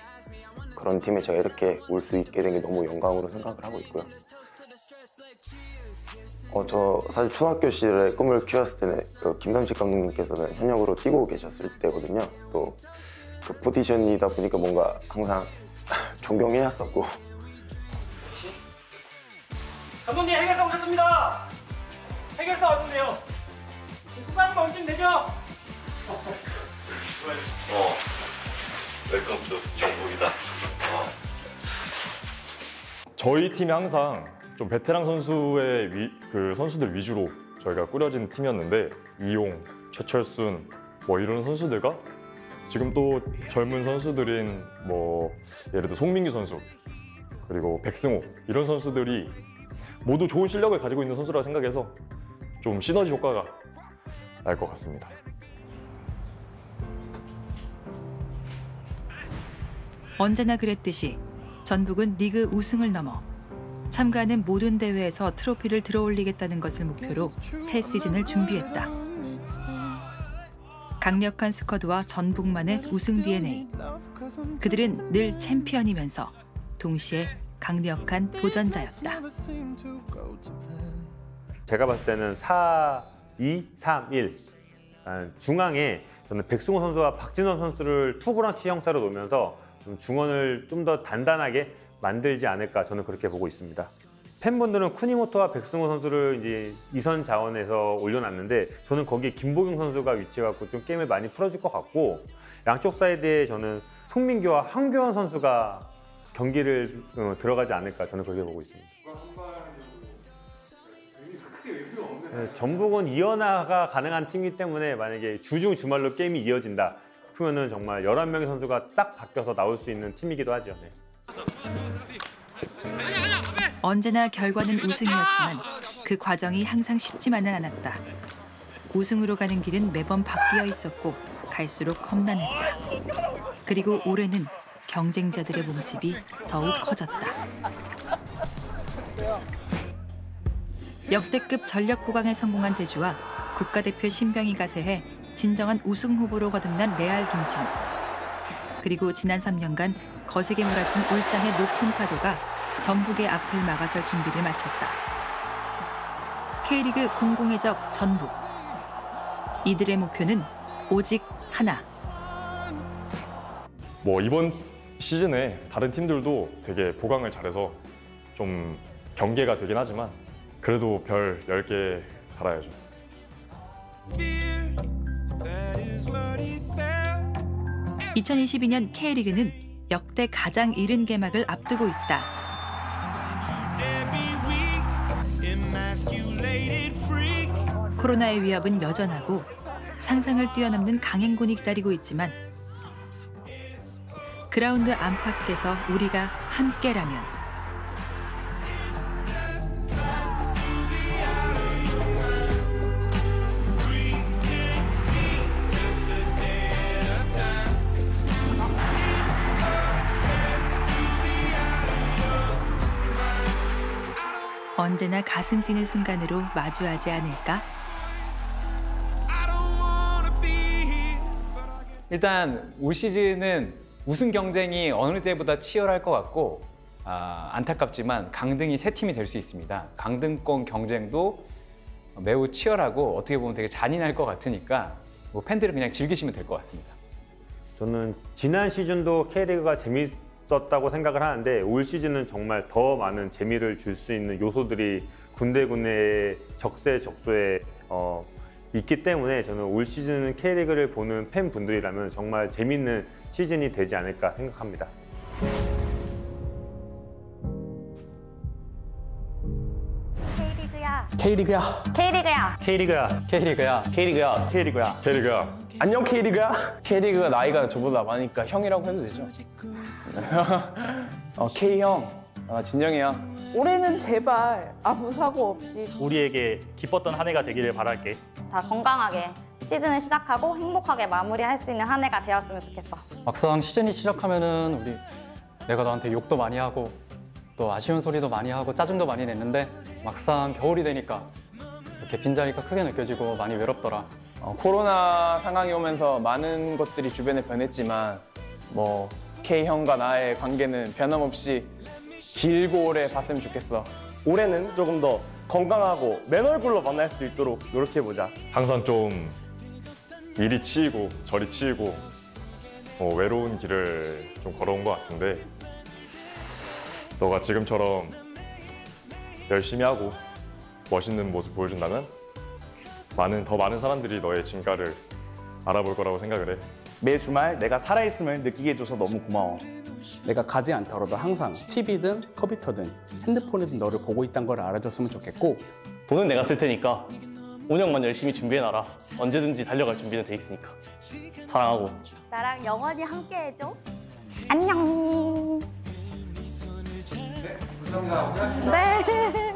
그런 팀에 제가 이렇게 올 수 있게 된 게 너무 영광으로 생각을 하고 있고요. 저 사실 초등학교 시절에 꿈을 키웠을 때는 김삼식 감독님께서는 현역으로 뛰고 계셨을 때거든요. 또 그 포지션이다 보니까 뭔가 항상 존경해왔었고. 감독님 해결사 오셨습니다. 해결사 왔는데요. 순간만 멈추면 되죠? 웰컴 투 정국이다. 저희 팀이 항상 좀 베테랑 선수의 선수들 위주로 저희가 꾸려진 팀이었는데 이용, 최철순 뭐 이런 선수들과 지금 또 젊은 선수들인 뭐 예를 들어 송민규 선수 그리고 백승호 이런 선수들이 모두 좋은 실력을 가지고 있는 선수라고 생각해서 좀 시너지 효과가 날 것 같습니다. 언제나 그랬듯이 전북은 리그 우승을 넘어 참가하는 모든 대회에서 트로피를 들어올리겠다는 것을 목표로 새 시즌을 준비했다. 강력한 스쿼드와 전북만의 우승 DNA. 그들은 늘 챔피언이면서 동시에 강력한 도전자였다. 제가 봤을 때는 4-2-3-1 중앙에 저는 백승호 선수와 박진원 선수를 투브런치 형태로 놓으면서 좀 중원을 좀 더 단단하게 만들지 않을까 저는 그렇게 보고 있습니다. 팬분들은 쿠니모토와 백승호 선수를 이제 2선 자원에서 올려놨는데 저는 거기에 김보경 선수가 위치해갖고 좀 게임을 많이 풀어줄 것 같고 양쪽 사이드에 저는 송민규와 황교안 선수가 경기를 들어가지 않을까 저는 그렇게 보고 있습니다. 전북은 이연화가 가능한 팀이기 때문에 만약에 주중 주말로 게임이 이어진다 그러면은 정말 11명의 선수가 딱 바뀌어서 나올 수 있는 팀이기도 하죠. 네. 언제나 결과는 우승이었지만 그 과정이 항상 쉽지만은 않았다. 우승으로 가는 길은 매번 바뀌어 있었고 갈수록 험난했다. 그리고 올해는 경쟁자들의 몸집이 더욱 커졌다. 역대급 전력 보강에 성공한 제주와 국가대표 신병이 가세해 진정한 우승 후보로 거듭난 레알 김천. 그리고 지난 3년간 거세게 몰아친 울산의 높은 파도가 전북의 앞을 막아설 준비를 마쳤다. K리그 공공의 적 전북. 이들의 목표는 오직 하나. 뭐 이번 시즌에 다른 팀들도 되게 보강을 잘해서 좀 경계가 되긴 하지만 그래도 별 10개 달아야죠. 2022년 K리그는 역대 가장 이른 개막을 앞두고 있다. 코로나의 위협은 여전하고 상상을 뛰어넘는 강행군이 기다리고 있지만 그라운드 안팎에서 우리가 함께라면 언제나 가슴 뛰는 순간으로 마주하지 않을까? 일단 올 시즌은 우승 경쟁이 어느 때보다 치열할 것 같고 안타깝지만 강등이 3팀이 될 수 있습니다. 강등권 경쟁도 매우 치열하고 어떻게 보면 되게 잔인할 것 같으니까 뭐 팬들은 그냥 즐기시면 될 것 같습니다. 저는 지난 시즌도 K리그가 재밌었다고 생각을 하는데 올 시즌은 정말 더 많은 재미를 줄 수 있는 요소들이 군데군데 적세적소에 있기 때문에 저는 올 시즌은 K리그를 보는 팬분들이라면 정말 재밌는 시즌이 되지 않을까 생각합니다. K리그야. K리그야. K리그야. K리그야. K리그야. K리그야. K리그야. 안녕 K리그야. K리그가 나이가 저보다 많으니까 형이라고 해도 되죠? K형. 진영이야. 올해는 제발 아무 사고 없이 우리에게 기뻤던 한 해가 되기를 바랄게. 다 건강하게 시즌을 시작하고 행복하게 마무리할 수 있는 한 해가 되었으면 좋겠어. 막상 시즌이 시작하면은 내가 너한테 욕도 많이 하고 또 아쉬운 소리도 많이 하고 짜증도 많이 냈는데 막상 겨울이 되니까 이렇게 빈자리가 크게 느껴지고 많이 외롭더라. 코로나 상황이 오면서 많은 것들이 주변에 변했지만 뭐 K형과 나의 관계는 변함없이 길고 오래 봤으면 좋겠어. 올해는 조금 더 건강하고 맨 얼굴로 만날 수 있도록 노력해보자. 항상 좀 이리 치이고 저리 치이고 외로운 길을 좀 걸어온 것 같은데 너가 지금처럼 열심히 하고 멋있는 모습 보여준다면 더 많은 사람들이 너의 진가를 알아볼 거라고 생각을 해. 매 주말 내가 살아있음을 느끼게 해줘서 너무 고마워. 내가 가지 않더라도 항상 TV든 컴퓨터든 핸드폰이든 너를 보고 있다는 걸 알아줬으면 좋겠고 돈은 내가 쓸 테니까 5년만 열심히 준비해놔라. 언제든지 달려갈 준비는 돼 있으니까. 사랑하고. 나랑 영원히 함께해줘. 안녕. 감사합니다. 네.